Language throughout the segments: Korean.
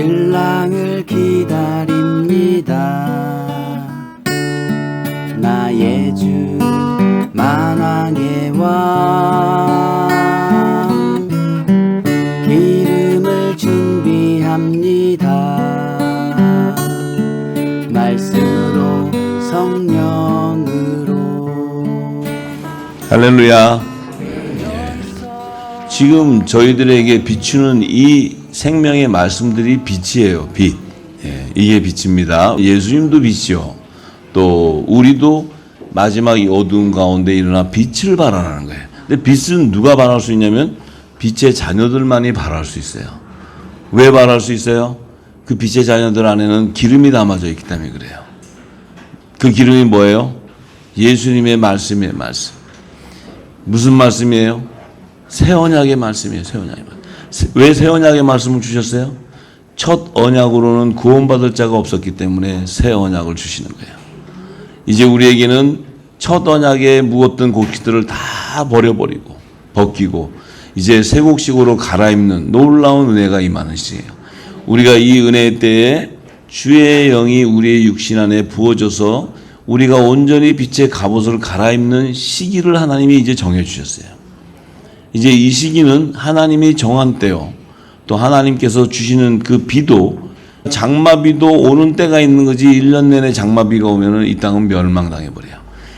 신랑을 기다립니다. 나의 주 만왕의 왕 기름을 준비합니다. 말씀으로 성령으로. 할렐루야. 지금 저희들에게 비추는 이 생명의 말씀들이 빛이에요. 빛. 이게 빛입니다. 예수님도 빛이요. 또 우리도 마지막 이 어두운 가운데 일어나 빛을 발하는 거예요. 근데 빛은 누가 발할 수 있냐면 빛의 자녀들만이 발할 수 있어요. 왜 발할 수 있어요? 그 빛의 자녀들 안에는 기름이 담아져 있기 때문에 그래요. 그 기름이 뭐예요? 예수님의 말씀이에요. 말씀. 무슨 말씀이에요? 새 언약의 말씀이에요. 새 언약의 말씀. 왜 새 언약의 말씀을 주셨어요? 첫 언약으로는 구원받을 자가 없었기 때문에 새 언약을 주시는 거예요. 이제 우리에게는 첫 언약에 묵었던 곡식들을 다 버려버리고 벗기고 이제 새 곡식으로 갈아입는 놀라운 은혜가 임하는 시기예요. 우리가 이 은혜의 때에 주의 영이 우리의 육신 안에 부어져서 우리가 온전히 빛의 갑옷을 갈아입는 시기를 하나님이 이제 정해주셨어요. 이제 이 시기는 하나님이 정한 때요. 또 하나님께서 주시는 그 비도 장마비도 오는 때가 있는 거지 1년 내내 장마비가 오면은 이 땅은 멸망당해버려요.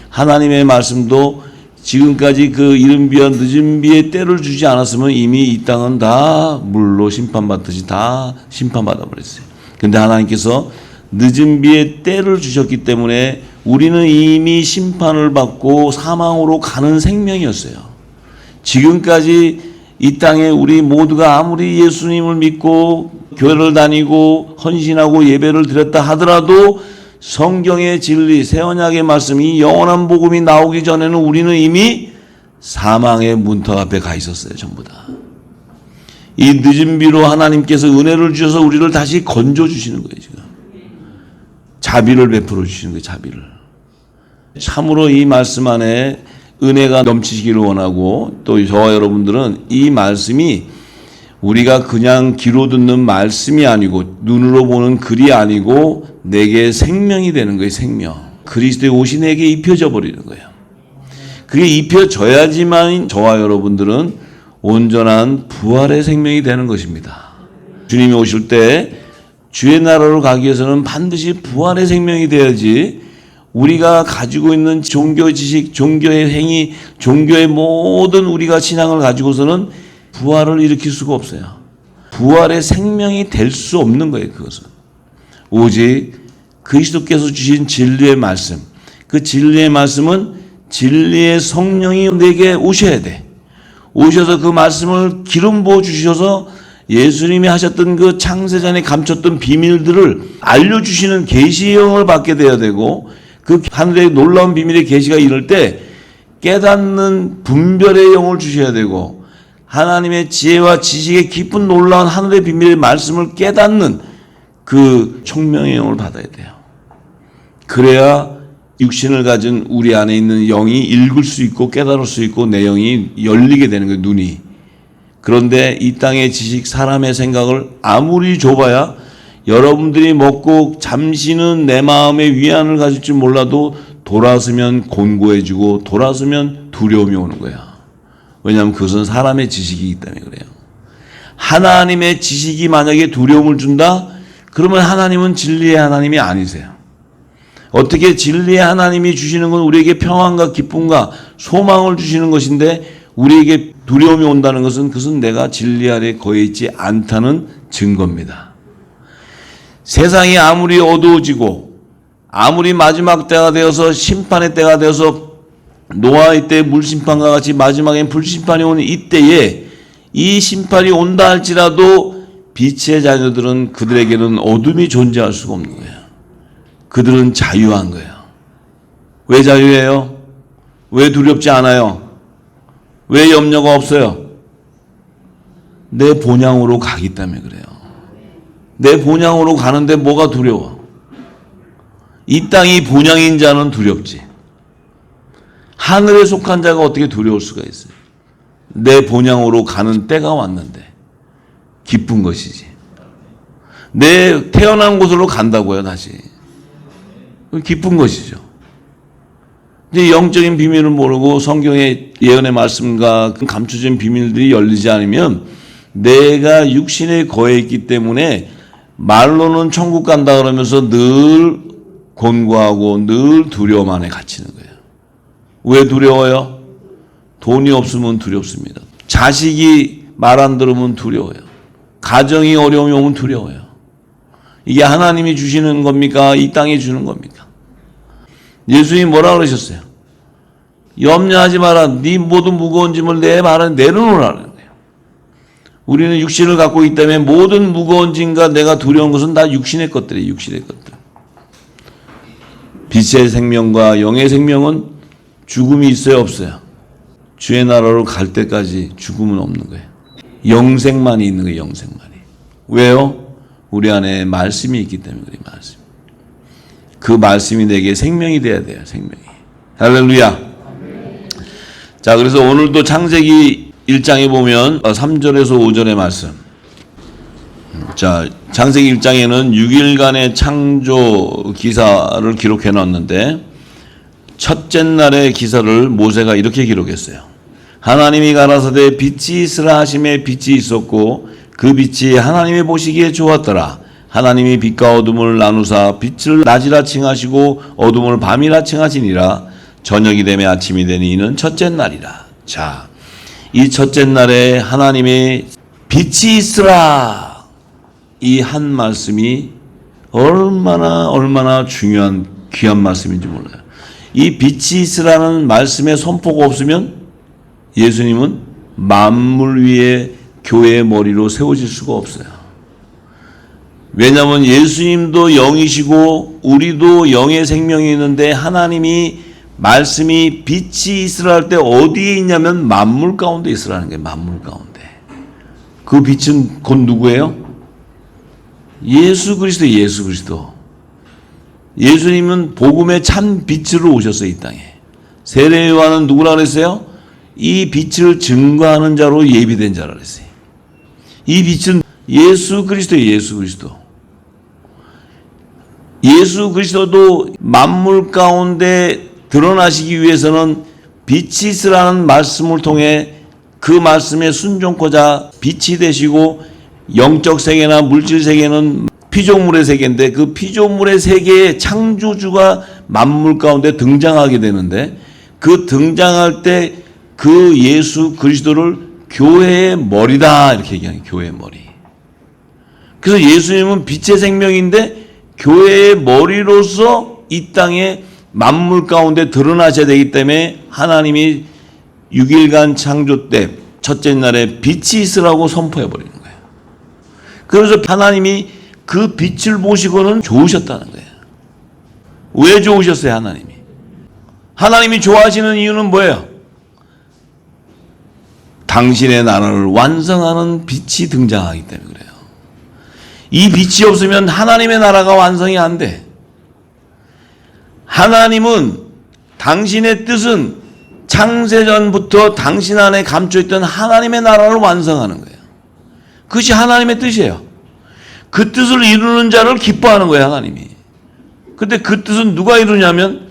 하나님의 말씀도 지금까지 그 이른 비와 늦은 비의 때를 주지 않았으면 이미 이 땅은 다 물로 심판받듯이 다 심판받아버렸어요. 근데 하나님께서 늦은 비의 때를 주셨기 때문에 우리는 이미 심판을 받고 사망으로 가는 생명이었어요. 지금까지 이 땅에 우리 모두가 아무리 예수님을 믿고 교회를 다니고 헌신하고 예배를 드렸다 하더라도 성경의 진리, 새 언약의 말씀이 영원한 복음이 나오기 전에는 우리는 이미 사망의 문턱 앞에 가 있었어요. 전부 다. 이 늦은 비로 하나님께서 은혜를 주셔서 우리를 다시 건져주시는 거예요. 지금 자비를 베풀어 주시는 거예요. 자비를. 참으로 이 말씀 안에 은혜가 넘치시기를 원하고 또 저와 여러분들은 이 말씀이 우리가 그냥 귀로 듣는 말씀이 아니고 눈으로 보는 글이 아니고 내게 생명이 되는 거예요. 생명. 그리스도의 옷이 내게 입혀져 버리는 거예요. 그게 입혀져야지만 저와 여러분들은 온전한 부활의 생명이 되는 것입니다. 주님이 오실 때 주의 나라로 가기 위해서는 반드시 부활의 생명이 돼야지 우리가 가지고 있는 종교 지식, 종교의 행위, 종교의 모든 우리가 신앙을 가지고서는 부활을 일으킬 수가 없어요. 부활의 생명이 될 수 없는 거예요. 그것은 오직 그리스도께서 주신 진리의 말씀, 그 진리의 말씀은 진리의 성령이 내게 오셔야 돼. 오셔서 그 말씀을 기름 부어 주셔서 예수님이 하셨던 그 창세전에 감췄던 비밀들을 알려주시는 계시의 영을 받게 돼야 되고 그 하늘의 놀라운 비밀의 계시가 이럴 때 깨닫는 분별의 영을 주셔야 되고 하나님의 지혜와 지식의 깊은 놀라운 하늘의 비밀의 말씀을 깨닫는 그 총명의 영을 받아야 돼요. 그래야 육신을 가진 우리 안에 있는 영이 읽을 수 있고 깨달을 수 있고 내 영이 열리게 되는 거예요. 눈이. 그런데 이 땅의 지식, 사람의 생각을 아무리 좁아야 여러분들이 먹고 잠시는 내 마음의 위안을 가질 줄 몰라도 돌아서면 곤고해지고 돌아서면 두려움이 오는 거야. 왜냐하면 그것은 사람의 지식이기 때문에 그래요. 하나님의 지식이 만약에 두려움을 준다? 그러면 하나님은 진리의 하나님이 아니세요. 어떻게 진리의 하나님이 주시는 건 우리에게 평안과 기쁨과 소망을 주시는 것인데 우리에게 두려움이 온다는 것은 그것은 내가 진리 안에 거해 있지 않다는 증거입니다. 세상이 아무리 어두워지고 아무리 마지막 때가 되어서 심판의 때가 되어서 노아의 때 물심판과 같이 마지막엔 불심판이 오는 이때에 이 심판이 온다 할지라도 빛의 자녀들은 그들에게는 어둠이 존재할 수가 없는 거예요. 그들은 자유한 거예요. 왜 자유해요? 왜 두렵지 않아요? 왜 염려가 없어요? 내 본향으로 가기 때문에 그래요. 내 본향으로 가는데 뭐가 두려워? 이 땅이 본향인 자는 두렵지. 하늘에 속한 자가 어떻게 두려울 수가 있어요? 내 본향으로 가는 때가 왔는데 기쁜 것이지. 내 태어난 곳으로 간다고요, 다시. 기쁜 것이죠. 이제 영적인 비밀을 모르고 성경의 예언의 말씀과 감춰진 비밀들이 열리지 않으면 내가 육신에 거해 있기 때문에 말로는 천국 간다 그러면서 늘 곤고하고 늘 두려움 안에 갇히는 거예요. 왜 두려워요? 돈이 없으면 두렵습니다. 자식이 말 안 들으면 두려워요. 가정이 어려움이 오면 두려워요. 이게 하나님이 주시는 겁니까? 이 땅에 주는 겁니까? 예수님이 뭐라 그러셨어요? 염려하지 마라. 네 모든 무거운 짐을 내 발에 내려놓으라는 거예요. 우리는 육신을 갖고 있기 때문에 모든 무거운 짐과 내가 두려운 것은 다 육신의 것들이에요. 육신의 것들. 빛의 생명과 영의 생명은 죽음이 있어요, 없어요? 주의 나라로 갈 때까지 죽음은 없는 거예요. 영생만이 있는 거예요, 영생만이. 왜요? 우리 안에 말씀이 있기 때문에 그래요, 말씀. 그 말씀이 내게 생명이 돼야 돼요, 생명이. 할렐루야. 자, 그래서 오늘도 창세기 1장에 보면 3절에서 5절의 말씀. 자, 창세기 1장에는 6일간의 창조 기사를 기록해 놨는데 첫째 날의 기사를 모세가 이렇게 기록했어요. 하나님이 가라사대 빛이 있으라 하심에 빛이 있었고 그 빛이 하나님이 보시기에 좋았더라. 하나님이 빛과 어둠을 나누사 빛을 낮이라 칭하시고 어둠을 밤이라 칭하시니라. 저녁이 되매 아침이 되니 이는 첫째 날이라. 자, 이 첫째 날에 하나님의 빛이 있으라. 이 한 말씀이 얼마나 중요한 귀한 말씀인지 몰라요. 이 빛이 있으라는 말씀에 선포가 없으면 예수님은 만물 위에 교회의 머리로 세워질 수가 없어요. 왜냐하면 예수님도 영이시고 우리도 영의 생명이 있는데 하나님이 말씀이 빛이 있으라 할 때 어디에 있냐면 만물 가운데 있으라는 거예요. 만물 가운데. 그 빛은 곧 누구예요? 예수 그리스도, 예수 그리스도. 예수님은 복음의 참 빛으로 오셨어요, 이 땅에. 세례 요한은 누구라 그랬어요? 이 빛을 증거하는 자로 예비된 자라 그랬어요. 이 빛은 예수 그리스도예요, 예수 그리스도. 예수 그리스도도 만물 가운데 드러나시기 위해서는 빛이 있으라는 말씀을 통해 그 말씀에 순종코자 빛이 되시고 영적 세계나 물질 세계는 피조물의 세계인데 그 피조물의 세계의 창조주가 만물 가운데 등장하게 되는데 그 등장할 때 그 예수 그리스도를 교회의 머리다 이렇게 얘기하는 교회의 머리. 그래서 예수님은 빛의 생명인데 교회의 머리로서 이 땅에 만물 가운데 드러나셔야 되기 때문에 하나님이 6일간 창조 때 첫째 날에 빛이 있으라고 선포해 버리는 거예요. 그래서 하나님이 그 빛을 보시고는 좋으셨다는 거예요. 왜 좋으셨어요, 하나님이? 하나님이 좋아하시는 이유는 뭐예요? 당신의 나라를 완성하는 빛이 등장하기 때문에 그래요. 이 빛이 없으면 하나님의 나라가 완성이 안 돼. 하나님은 당신의 뜻은 창세전부터 당신 안에 감춰있던 하나님의 나라를 완성하는 거예요. 그것이 하나님의 뜻이에요. 그 뜻을 이루는 자를 기뻐하는 거예요, 하나님이. 근데 그 뜻은 누가 이루냐면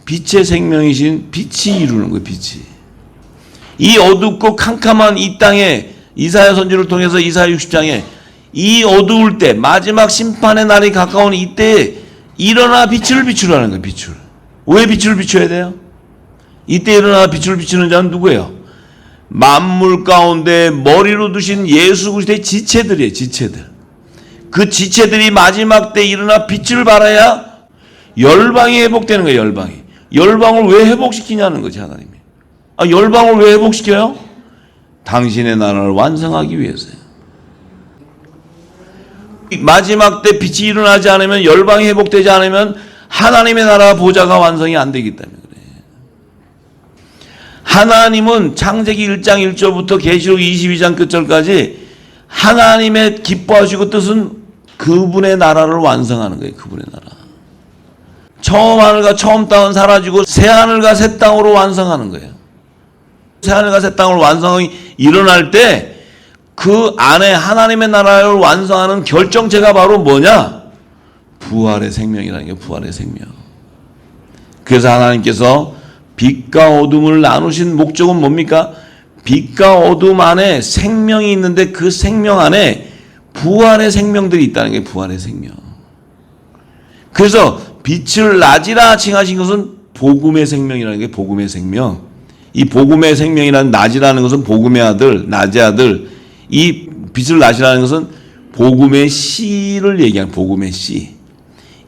빛의 생명이신 빛이 이루는 거예요, 빛이. 이 어둡고 캄캄한 이 땅에 이사야 선지를 통해서 이사야 60장에 이 어두울 때 마지막 심판의 날이 가까운 이때에 일어나 빛을 비추라는 거예요, 빛을. 왜 빛을 비춰야 돼요? 이때 일어나 빛을 비추는 자는 누구예요? 만물 가운데 머리로 두신 예수 그리스도의 지체들이에요, 지체들. 그 지체들이 마지막 때 일어나 빛을 발해야 열방이 회복되는 거예요, 열방이. 열방을 왜 회복시키냐는 거지, 하나님이. 열방을 왜 회복시켜요? 당신의 나라를 완성하기 위해서요. 마지막 때 빛이 일어나지 않으면, 열방이 회복되지 않으면 하나님의 나라 보좌가 완성이 안 되기 때문에 그래요. 하나님은 창세기 1장 1절부터 계시록 22장 끝절까지 하나님의 기뻐하시고 뜻은 그분의 나라를 완성하는 거예요. 그분의 나라. 처음 하늘과 처음 땅은 사라지고 새 하늘과 새 땅으로 완성하는 거예요. 새 하늘과 새 땅으로 완성이 일어날 때 그 안에 하나님의 나라를 완성하는 결정체가 바로 뭐냐? 부활의 생명이라는 게 부활의 생명. 그래서 하나님께서 빛과 어둠을 나누신 목적은 뭡니까? 빛과 어둠 안에 생명이 있는데 그 생명 안에 부활의 생명들이 있다는 게 부활의 생명. 그래서 빛을 낮이라 칭하신 것은 복음의 생명이라는 게 복음의 생명. 이 복음의 생명이라는 낮이라는 것은 복음의 아들, 낮의 아들. 이 빛을 낮이라는 것은 복음의 씨를 얘기하는 복음의 씨.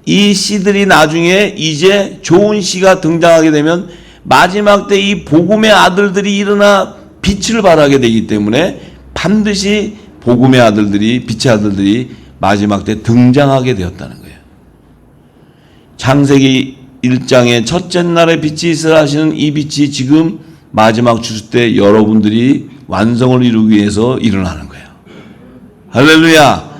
이 씨들이 나중에 이제 좋은 씨가 등장하게 되면 마지막 때 이 복음의 아들들이 일어나 빛을 발하게 되기 때문에 반드시 복음의 아들들이, 빛의 아들들이 마지막 때 등장하게 되었다는 거예요. 창세기 1장의 첫째 날에 빛이 있으라 하시는 이 빛이 지금 마지막 주수 때 여러분들이 완성을 이루기 위해서 일어나는 거예요. 할렐루야.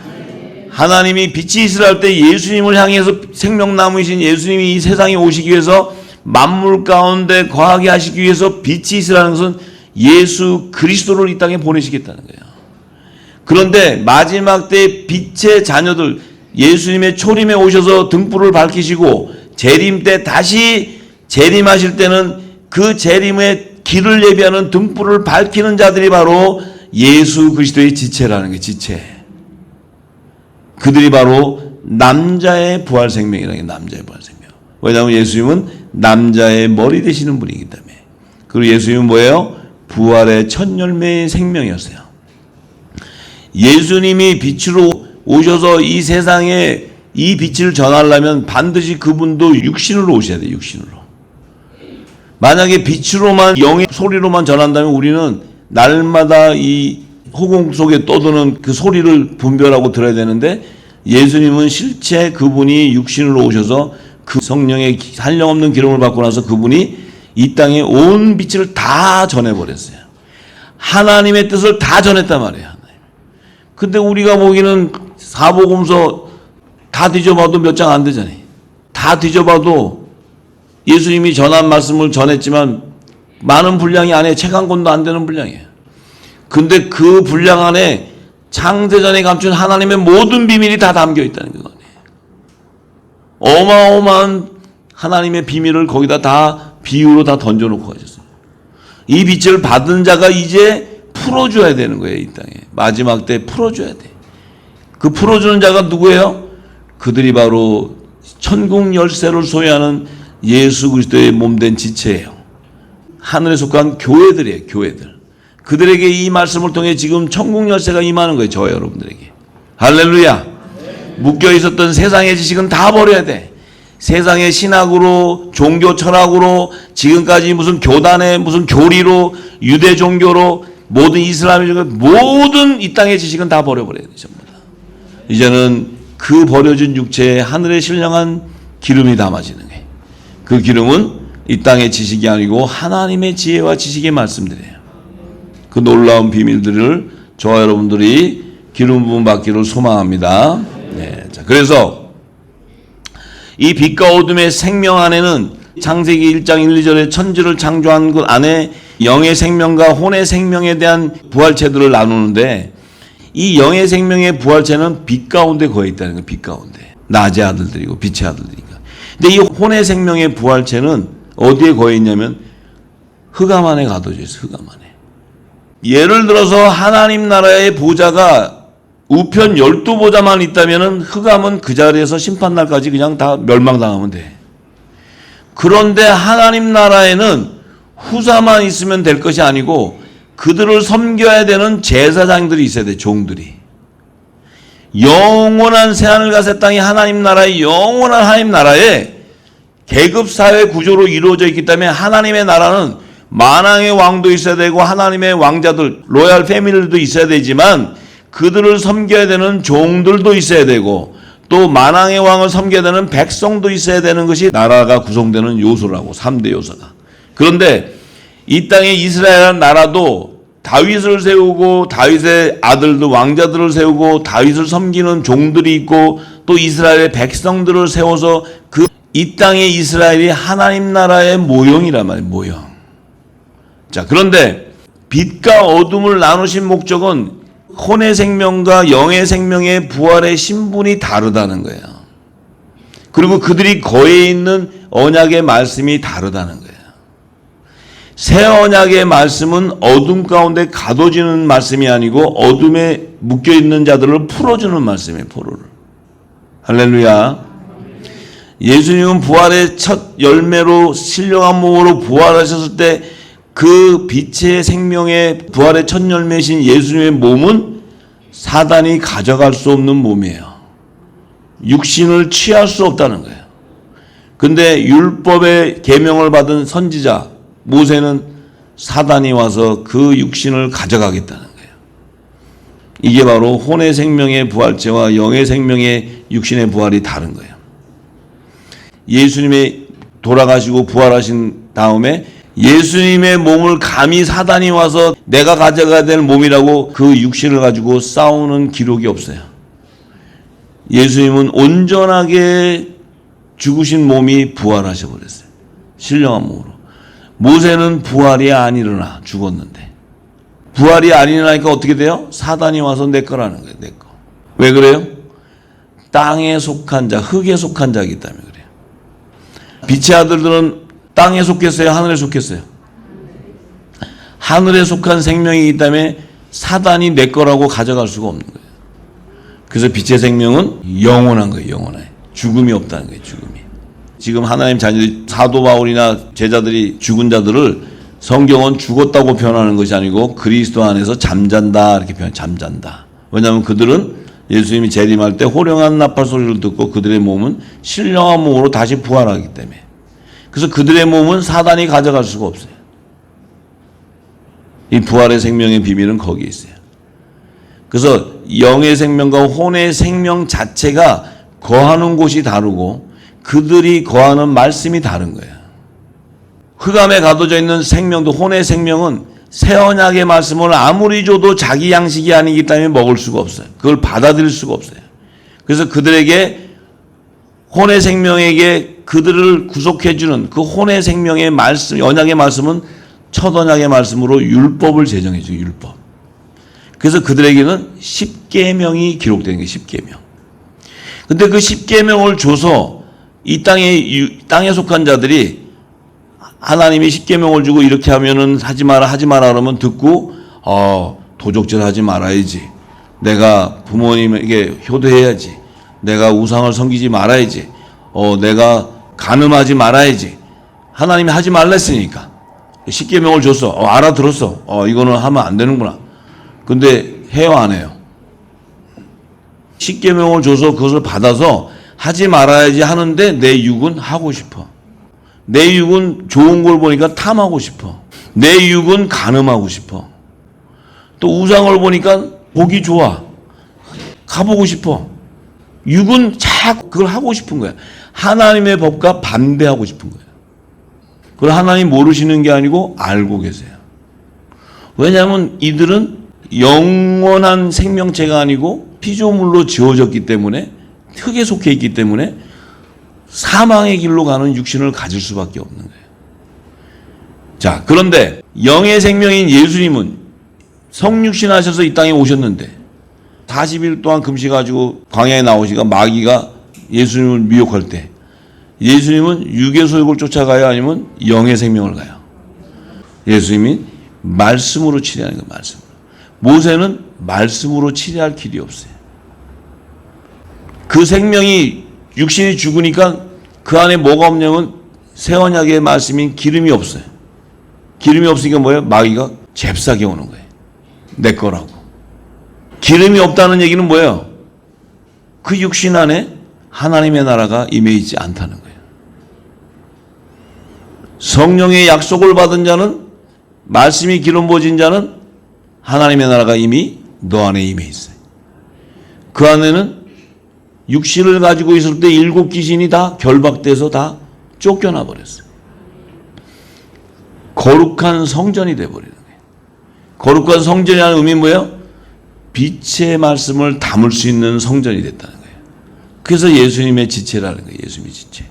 하나님이 빛이 있으라 할 때 예수님을 향해서 생명나무이신 예수님이 이 세상에 오시기 위해서 만물 가운데 거하게 하시기 위해서 빛이 있으라는 것은 예수 그리스도를 이 땅에 보내시겠다는 거예요. 그런데 마지막 때 빛의 자녀들, 예수님의 초림에 오셔서 등불을 밝히시고 재림 때 다시 재림하실 때는 그 재림의 길을 예비하는 등불을 밝히는 자들이 바로 예수 그리스도의 지체라는 게 지체. 그들이 바로 남자의 부활 생명이라는 게 남자의 부활 생명. 왜냐하면 예수님은 남자의 머리 되시는 분이기 때문에. 그리고 예수님은 뭐예요? 부활의 첫 열매의 생명이었어요. 예수님이 빛으로 오셔서 이 세상에 이 빛을 전하려면 반드시 그분도 육신으로 오셔야 돼요. 육신으로. 만약에 빛으로만 영의 소리로만 전한다면 우리는 날마다 이 허공 속에 떠도는 그 소리를 분별하고 들어야 되는데 예수님은 실제 그분이 육신으로 오셔서 그 성령의 한량없는 기름을 받고 나서 그분이 이 땅에 온 빛을 다 전해버렸어요. 하나님의 뜻을 다 전했단 말이에요. 근데 우리가 보기에는 사복음서 다 뒤져봐도 몇 장 안 되잖아요. 다 뒤져봐도 예수님이 전한 말씀을 전했지만 많은 분량이 안에 책 한 권도 안 되는 분량이에요. 근데 그 분량 안에 창세전에 감춘 하나님의 모든 비밀이 다 담겨 있다는 거예요. 어마어마한 하나님의 비밀을 거기다 다 비유로 다 던져놓고 가셨어요. 이 빛을 받은 자가 이제 풀어줘야 되는 거예요. 이 땅에 마지막 때 풀어줘야 돼. 그 풀어주는 자가 누구예요? 그들이 바로 천국 열쇠를 소유하는 예수 그리스도의 몸된 지체예요. 하늘에 속한 교회들이에요. 교회들. 그들에게 이 말씀을 통해 지금 천국 열쇠가 임하는 거예요. 저 여러분들에게. 할렐루야. 묶여 있었던 세상의 지식은 다 버려야 돼. 세상의 신학으로, 종교 철학으로, 지금까지 무슨 교단의 무슨 교리로, 유대 종교로, 모든 이슬람의 모든 이 땅의 지식은 다 버려버려야 돼. 전부 다. 이제는 그 버려진 육체에 하늘의 신령한 기름이 담아지는 거예요. 그 기름은 이 땅의 지식이 아니고 하나님의 지혜와 지식의 말씀들이에요. 그 놀라운 비밀들을 저와 여러분들이 기름 부음 받기를 소망합니다. 네, 자, 그래서 이 빛과 어둠의 생명 안에는 창세기 1장 1, 2절에 천지를 창조한 것 안에 영의 생명과 혼의 생명에 대한 부활체들을 나누는데 이 영의 생명의 부활체는 빛 가운데 거해 있다는 거예요. 빛 가운데. 낮의 아들들이고 빛의 아들들이니까. 근데 이 혼의 생명의 부활체는 어디에 거해 있냐면 흑암 안에 가둬져 있어요. 흑암 안에. 예를 들어서 하나님 나라의 보좌가 우편 12보좌만 있다면은 흑암은 그 자리에서 심판날까지 그냥 다 멸망당하면 돼. 그런데 하나님 나라에는 후사만 있으면 될 것이 아니고 그들을 섬겨야 되는 제사장들이 있어야 돼. 종들이. 영원한 새하늘과 새 땅이 하나님 나라의 영원한 하나님 나라에 계급사회 구조로 이루어져 있기 때문에 하나님의 나라는 만왕의 왕도 있어야 되고 하나님의 왕자들, 로얄 패밀리도 있어야 되지만 그들을 섬겨야 되는 종들도 있어야 되고 또 만왕의 왕을 섬겨야 되는 백성도 있어야 되는 것이 나라가 구성되는 요소라고. 3대 요소가. 그런데 이 땅의 이스라엘 나라도 다윗을 세우고 다윗의 아들들 왕자들을 세우고 다윗을 섬기는 종들이 있고 또 이스라엘의 백성들을 세워서 그 이 땅의 이스라엘이 하나님 나라의 모형이란 말이에요. 모형. 자, 그런데 빛과 어둠을 나누신 목적은 혼의 생명과 영의 생명의 부활의 신분이 다르다는 거예요. 그리고 그들이 거에 있는 언약의 말씀이 다르다는 거예요. 새 언약의 말씀은 어둠 가운데 가둬지는 말씀이 아니고 어둠에 묶여있는 자들을 풀어주는 말씀이에요. 포로를. 할렐루야. 예수님은 부활의 첫 열매로 신령한 몸으로 부활하셨을 때 그 빛의 생명의 부활의 첫 열매신 예수님의 몸은 사단이 가져갈 수 없는 몸이에요. 육신을 취할 수 없다는 거예요. 근데 율법의 계명을 받은 선지자 모세는 사단이 와서 그 육신을 가져가겠다는 거예요. 이게 바로 혼의 생명의 부활체와 영의 생명의 육신의 부활이 다른 거예요. 예수님이 돌아가시고 부활하신 다음에 예수님의 몸을 감히 사단이 와서 내가 가져가야 될 몸이라고 그 육신을 가지고 싸우는 기록이 없어요. 예수님은 온전하게 죽으신 몸이 부활하셔 버렸어요. 신령한 몸으로. 모세는 부활이 안 일어나 죽었는데 부활이 안 일어나니까 어떻게 돼요? 사단이 와서 내 거라는 거예요. 내 거. 왜 그래요? 땅에 속한 자, 흙에 속한 자이기 때문에 그래요. 빛의 아들들은 땅에 속했어요? 하늘에 속했어요? 하늘에 속한 생명이기 때문에 사단이 내 거라고 가져갈 수가 없는 거예요. 그래서 빛의 생명은 영원한 거예요. 영원해. 죽음이 없다는 거예요. 죽음이. 지금 하나님 자녀들이 사도 바울이나 제자들이 죽은 자들을 성경은 죽었다고 표현하는 것이 아니고 그리스도 안에서 잠잔다 이렇게 표현. 잠잔다. 왜냐하면 그들은 예수님이 재림할 때 호령한 나팔 소리를 듣고 그들의 몸은 신령한 몸으로 다시 부활하기 때문에. 그래서 그들의 몸은 사단이 가져갈 수가 없어요. 이 부활의 생명의 비밀은 거기에 있어요. 그래서 영의 생명과 혼의 생명 자체가 거하는 곳이 다르고 그들이 거하는 말씀이 다른 거예요. 흑암에 가둬져 있는 생명도 혼의 생명은 새 언약의 말씀을 아무리 줘도 자기 양식이 아니기 때문에 먹을 수가 없어요. 그걸 받아들일 수가 없어요. 그래서 그들에게 혼의 생명에게 그들을 구속해주는 그 혼의 생명의 말씀, 언약의 말씀은 첫 언약의 말씀으로 율법을 제정해줘요. 율법. 그래서 그들에게는 십계명이 기록된 게 십계명. 근데 그 십계명을 줘서 이 땅에 속한 자들이 하나님이 십계명을 주고 이렇게 하면은 하지 마라 그러면 듣고 도적질 하지 말아야지. 내가 부모님에게 효도해야지. 내가 우상을 섬기지 말아야지. 내가 간음하지 말아야지. 하나님이 하지 말랬으니까. 십계명을 줬어. 알아들었어. 이거는 하면 안 되는구나. 근데 해요, 안 해요? 십계명을 줘서 그것을 받아서 하지 말아야지 하는데 내 육은 하고 싶어. 내 육은 좋은 걸 보니까 탐하고 싶어. 내 육은 간음하고 싶어. 또 우상을 보니까 보기 좋아. 가보고 싶어. 육은 자꾸 그걸 하고 싶은 거야. 하나님의 법과 반대하고 싶은 거야. 그걸 하나님 모르시는 게 아니고 알고 계세요. 왜냐하면 이들은 영원한 생명체가 아니고 피조물로 지어졌기 때문에 흙에 속해 있기 때문에 사망의 길로 가는 육신을 가질 수밖에 없는 거예요. 자, 그런데 영의 생명인 예수님은 성육신 하셔서 이 땅에 오셨는데 40일 동안 금식가지고 광야에 나오시가 마귀가 예수님을 미혹할 때 예수님은 육의 소욕을 쫓아가요? 아니면 영의 생명을 가요? 예수님이 말씀으로 치료하는 거예요. 말씀으로. 모세는 말씀으로 치료할 길이 없어요. 그 생명이 육신이 죽으니까 그 안에 뭐가 없냐면 새 언약의 말씀인 기름이 없어요. 기름이 없으니까 뭐예요? 마귀가 잽싸게 오는 거예요. 내 거라고. 기름이 없다는 얘기는 뭐예요? 그 육신 안에 하나님의 나라가 임해 있지 않다는 거예요. 성령의 약속을 받은 자는, 말씀이 기름 부어진 자는 하나님의 나라가 이미 너 안에 임해 있어요. 그 안에는 육신을 가지고 있을 때 7 귀신이 다 결박돼서 다 쫓겨나 버렸어요. 거룩한 성전이 돼버리는 거예요. 거룩한 성전이라는 의미는 뭐예요? 빛의 말씀을 담을 수 있는 성전이 됐다는 거예요. 그래서 예수님의 지체라는 거예요. 예수님의 지체.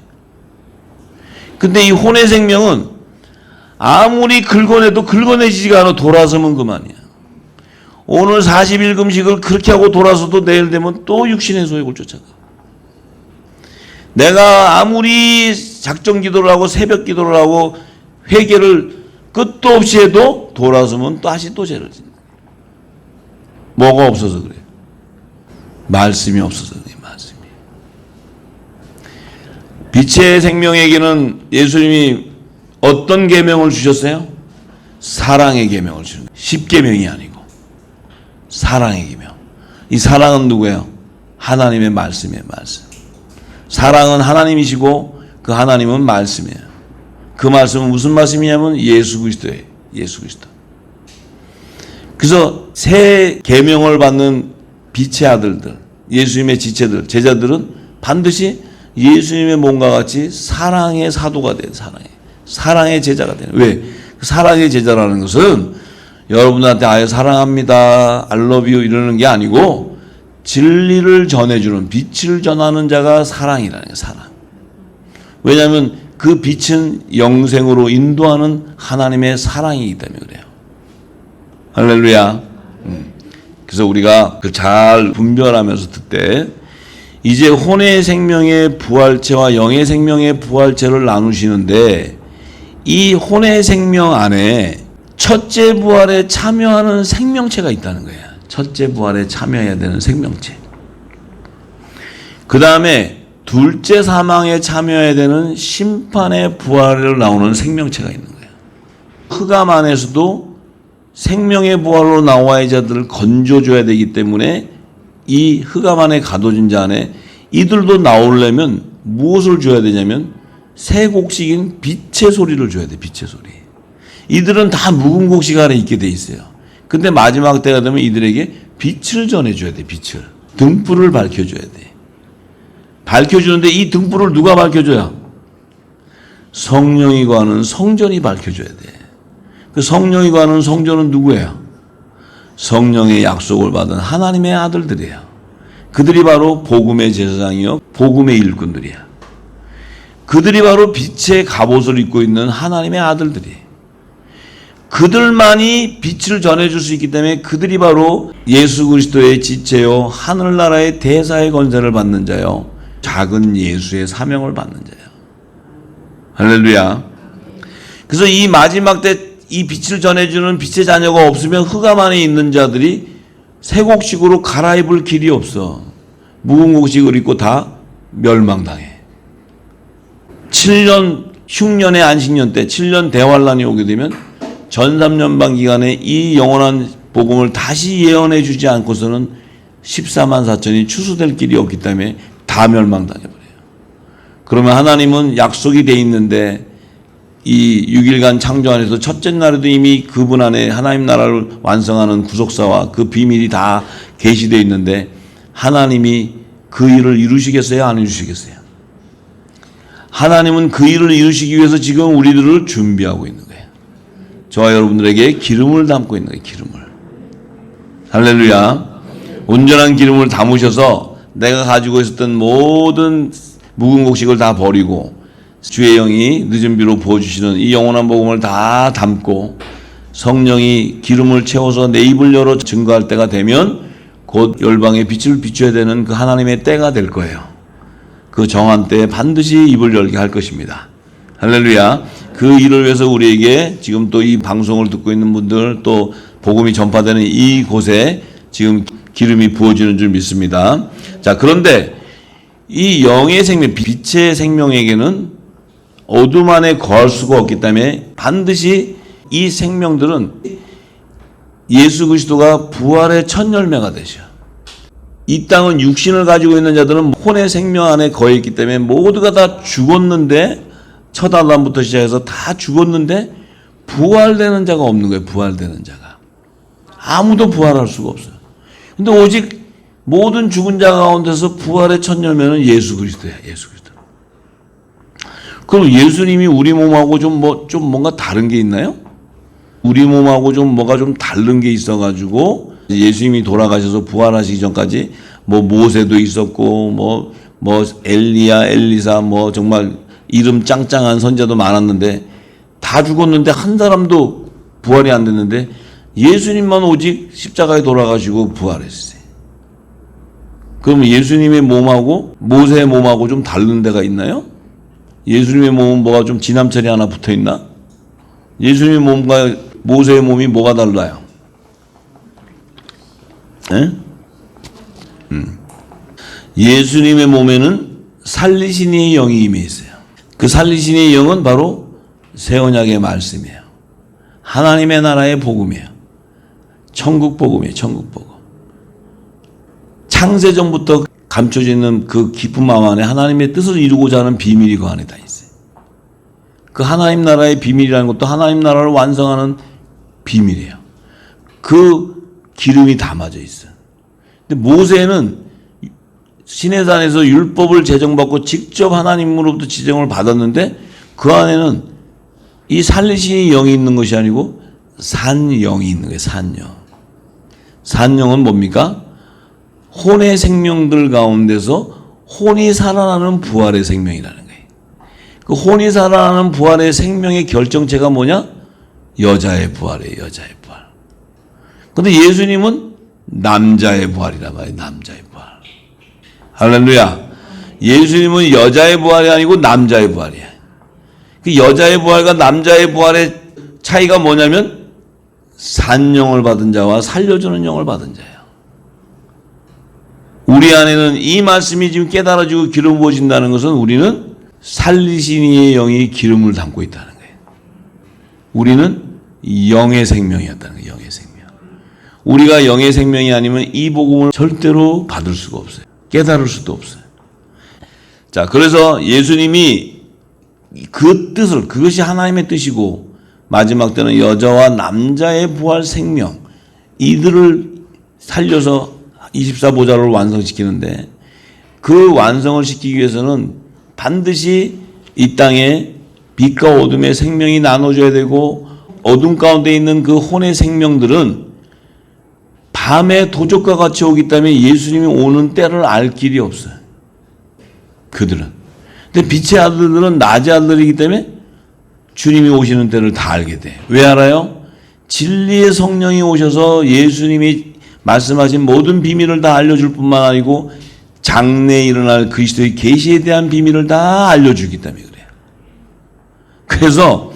근데 이 혼의 생명은 아무리 긁어내도 긁어내지가 않아. 돌아서면 그만이야. 오늘 40일 금식을 그렇게 하고 돌아서도 내일 되면 또 육신의 소욕을 쫓아가. 내가 아무리 작정 기도를 하고 새벽 기도를 하고 회개를 끝도 없이 해도 돌아서면 다시 또 죄를 짓는. 뭐가 없어서 그래요? 말씀이 없어서 그래요. 말씀이. 빛의 생명에게는 예수님이 어떤 계명을 주셨어요? 사랑의 계명을 주는 거예요. 10계명이 아니고 사랑의 계명. 이 사랑은 누구예요? 하나님의 말씀이에요. 말씀. 사랑은 하나님이시고 그 하나님은 말씀이에요. 그 말씀은 무슨 말씀이냐면 예수 그리스도예요. 예수 그리스도. 그래서 새 계명을 받는 빛의 아들들, 예수님의 지체들, 제자들은 반드시 예수님의 몸과 같이 사랑의 사도가 돼요. 사랑의 제자가 돼요. 왜? 사랑의 제자라는 것은 여러분한테 아예 사랑합니다, I love you 이러는 게 아니고 진리를 전해주는, 빛을 전하는 자가 사랑이라는 거예요. 사랑. 왜냐하면 그 빛은 영생으로 인도하는 하나님의 사랑이기 때문에 그래요. 할렐루야. 그래서 우리가 잘 분별하면서 듣되 이제 혼의 생명의 부활체와 영의 생명의 부활체를 나누시는데 이 혼의 생명 안에 첫째 부활에 참여하는 생명체가 있다는 거예요. 첫째 부활에 참여해야 되는 생명체. 그 다음에 둘째 사망에 참여해야 되는 심판의 부활을 나오는 생명체가 있는 거예요. 흑암 안에서도 생명의 부활로 나와야 자들을 건져줘야 되기 때문에 이 흑암 안에 가둬진 자 안에 이들도 나오려면 무엇을 줘야 되냐면 새 곡식인 빛의 소리를 줘야 돼. 빛의 소리. 이들은 다 묵은 곡식 안에 있게 돼 있어요. 근데 마지막 때가 되면 이들에게 빛을 전해줘야 돼. 빛을. 등불을 밝혀줘야 돼. 밝혀주는데 이 등불을 누가 밝혀줘야? 성령이 거하는 성전이 밝혀줘야 돼. 그 성령이 거하는 성전은 누구예요? 성령의 약속을 받은 하나님의 아들들이에요. 그들이 바로 복음의 제사장이요 복음의 일꾼들이야. 그들이 바로 빛의 갑옷을 입고 있는 하나님의 아들들이에요. 그들만이 빛을 전해줄 수 있기 때문에 그들이 바로 예수 그리스도의 지체요 하늘나라의 대사의 권세를 받는 자요 작은 예수의 사명을 받는 자요. 할렐루야. 그래서 이 마지막 때 이 빛을 전해주는 빛의 자녀가 없으면 흑암 안에 있는 자들이 새 곡식으로 갈아입을 길이 없어. 묵은 곡식을 입고 다 멸망당해. 7년 흉년의 안식년 때 7년 대환란이 오게 되면 전삼년방 기간에 이 영원한 복음을 다시 예언해 주지 않고서는 14만 4천이 추수될 길이 없기 때문에 다 멸망당해버려요. 그러면 하나님은 약속이 돼 있는데 이 6일간 창조 안에서 첫째 날에도 이미 그분 안에 하나님 나라를 완성하는 구속사와 그 비밀이 다 계시되어 있는데 하나님이 그 일을 이루시겠어요? 안 이루시겠어요? 하나님은 그 일을 이루시기 위해서 지금 우리들을 준비하고 있는 거예요. 저와 여러분들에게 기름을 담고 있는 거예요. 기름을. 할렐루야. 온전한 기름을 담으셔서 내가 가지고 있었던 모든 묵은 곡식을 다 버리고 주의 영이 늦은 비로 부어주시는 이 영원한 복음을 다 담고 성령이 기름을 채워서 내 입을 열어 증거할 때가 되면 곧 열방의 빛을 비춰야 되는 그 하나님의 때가 될 거예요. 그 정한 때에 반드시 입을 열게 할 것입니다. 할렐루야. 그 일을 위해서 우리에게 지금 또 이 방송을 듣고 있는 분들 또 복음이 전파되는 이곳에 지금 기름이 부어지는 줄 믿습니다. 자, 그런데 이 영의 생명, 빛의 생명에게는 어둠 안에 거할 수가 없기 때문에 반드시 이 생명들은 예수 그리스도가 부활의 첫 열매가 되죠. 이 땅은 육신을 가지고 있는 자들은 혼의 생명 안에 거해 있기 때문에 모두가 다 죽었는데 첫 아담부터 시작해서 다 죽었는데 부활되는 자가 없는 거예요. 부활되는 자가. 아무도 부활할 수가 없어요. 근데 오직 모든 죽은 자 가운데서 부활의 첫 열매는 예수 그리스도야. 예수 그리스도. 그럼 예수님이 우리 몸하고 좀 뭔가 다른 게 있나요? 우리 몸하고 좀 뭐가 좀 다른 게 있어가지고 예수님이 돌아가셔서 부활하시기 전까지 뭐 모세도 있었고 뭐 엘리야, 엘리사 뭐 정말 이름 짱짱한 선자도 많았는데 다 죽었는데 한 사람도 부활이 안 됐는데 예수님만 오직 십자가에 돌아가시고 부활했어요. 그럼 예수님의 몸하고 모세의 몸하고 좀 다른 데가 있나요? 예수님의 몸은 뭐가 좀 지남철이 하나 붙어 있나? 예수님의 몸과 모세의 몸이 뭐가 달라요? 예수님의 몸에는 살리신 이의 영이 임해 있어요. 그 살리신 이의 영은 바로 새 언약의 말씀이에요. 하나님의 나라의 복음이에요. 천국 복음이에요. 천국 복음. 창세전부터 감춰져 있는 그 깊은 마음 안에 하나님의 뜻을 이루고자 하는 비밀이 그 안에 다 있어요. 그 하나님 나라의 비밀이라는 것도 하나님 나라를 완성하는 비밀이에요. 그 기름이 담아져 있어요. 근데 모세는 시내산에서 율법을 제정받고 직접 하나님으로부터 지정을 받았는데 그 안에는 이 살리신 영이 있는 것이 아니고 산영이 있는 거예요. 산영. 산영은 뭡니까? 혼의 생명들 가운데서 혼이 살아나는 부활의 생명이라는 거예요. 그 혼이 살아나는 부활의 생명의 결정체가 뭐냐? 여자의 부활이에요. 여자의 부활. 그런데 예수님은 남자의 부활이란 말이에요. 남자의 부활. 할렐루야. 예수님은 여자의 부활이 아니고 남자의 부활이에요. 그 여자의 부활과 남자의 부활의 차이가 뭐냐면 산영을 받은 자와 살려주는 영을 받은 자예요. 우리 안에는 이 말씀이 지금 깨달아지고 기름 부어진다는 것은 우리는 살리신 이의 영이 기름을 담고 있다는 거예요. 우리는 영의 생명이었다는 거예요. 영의 생명. 우리가 영의 생명이 아니면 이 복음을 절대로 받을 수가 없어요. 깨달을 수도 없어요. 자, 그래서 예수님이 그 뜻을, 그것이 하나님의 뜻이고 마지막 때는 여자와 남자의 부활 생명, 이들을 살려서 24보좌를 완성시키는데 그 완성을 시키기 위해서는 반드시 이 땅에 빛과 어둠의 생명이 나눠져야 되고 어둠 가운데 있는 그 혼의 생명들은 밤에 도적과 같이 오기 때문에 예수님이 오는 때를 알 길이 없어요. 그들은. 근데 빛의 아들들은 낮의 아들이기 때문에 주님이 오시는 때를 다 알게 돼. 왜 알아요? 진리의 성령이 오셔서 예수님이 말씀하신 모든 비밀을 다 알려줄 뿐만 아니고 장래에 일어날 그리스도의 계시에 대한 비밀을 다 알려주기 때문에 그래요. 그래서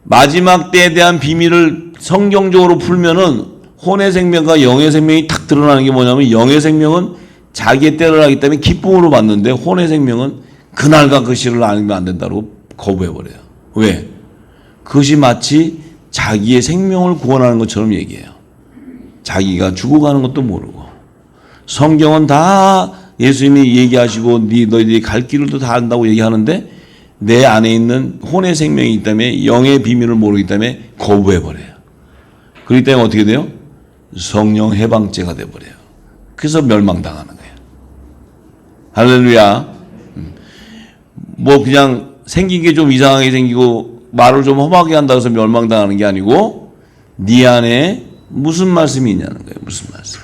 마지막 때에 대한 비밀을 성경적으로 풀면은 혼의 생명과 영의 생명이 탁 드러나는 게 뭐냐면 영의 생명은 자기의 때를 하기 때문에 기쁨으로 받는데 혼의 생명은 그날과 그 시를 알면 안 된다고 거부해버려요. 왜? 그것이 마치 자기의 생명을 구원하는 것처럼 얘기해요. 자기가 죽어가는 것도 모르고. 성경은 다 예수님이 얘기하시고 너희들이 갈 길도 다 안다고 얘기하는데 내 안에 있는 혼의 생명이 있기 때문에 영의 비밀을 모르기 때문에 거부해버려요. 그렇기 때문에 어떻게 돼요? 성령 해방죄가 돼버려요. 그래서 멸망당하는 거예요. 할렐루야. 뭐 그냥 생긴 게 좀 이상하게 생기고 말을 좀 험하게 한다고 해서 멸망당하는 게 아니고 네 안에 무슨 말씀이 있냐는 거예요. 무슨 말씀.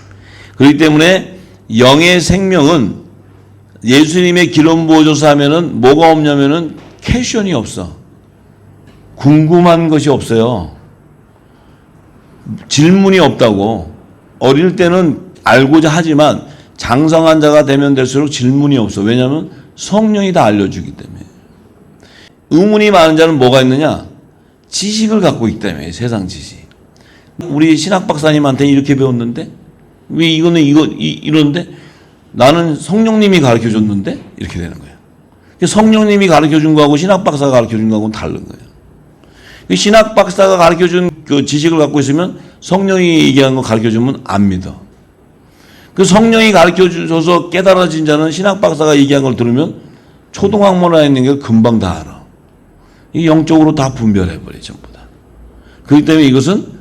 그렇기 때문에 영의 생명은 예수님의 기름 부어줘서 하면은 뭐가 없냐면은 퀘션이 없어. 궁금한 것이 없어요. 질문이 없다고. 어릴 때는 알고자 하지만 장성한 자가 되면 될수록 질문이 없어. 왜냐하면 성령이 다 알려주기 때문에. 의문이 많은 자는 뭐가 있느냐? 지식을 갖고 있기 때문에. 세상 지식. 우리 신학 박사님한테 이렇게 배웠는데 왜 이거는 이런데 나는 성령님이 가르쳐 줬는데 이렇게 되는 거예요. 성령님이 가르쳐 준 거하고 신학 박사가 가르쳐 준 거하고는 다른 거예요. 신학 박사가 가르쳐 준 그 지식을 갖고 있으면 성령이 얘기한 거 가르쳐 주면 안 믿어. 그 성령이 가르쳐 줘서 깨달아진 자는 신학 박사가 얘기한 걸 들으면 초등학문화에 있는 게 금방 다 알아. 이 영적으로 다 분별해 버려 전부 다. 그렇기 때문에 이것은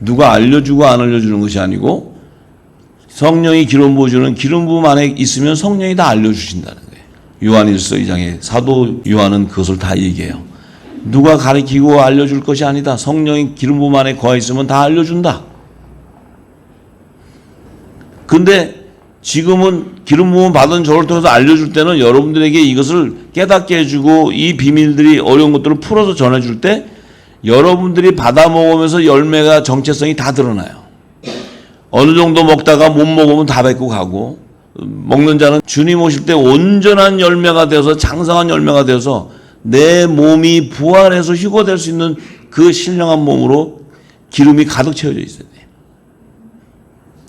누가 알려주고 안 알려주는 것이 아니고 성령이 기름 부어주는 기름 부음 안에 있으면 성령이 다 알려주신다는 거예요. 요한일서 2장에 사도 요한은 그것을 다 얘기해요. 누가 가르치고 알려줄 것이 아니다. 성령이 기름 부음 안에 거해 있으면 다 알려준다. 근데 지금은 기름 부음 받은 저를 통해서 알려줄 때는 여러분들에게 이것을 깨닫게 해주고 이 비밀들이 어려운 것들을 풀어서 전해줄 때 여러분들이 받아 먹으면서 열매가 정체성이 다 드러나요. 어느 정도 먹다가 못 먹으면 다 뱉고 가고, 먹는 자는 주님 오실 때 온전한 열매가 되어서 장성한 열매가 되어서 내 몸이 부활해서 휴거될 수 있는 그 신령한 몸으로 기름이 가득 채워져 있어야 돼요.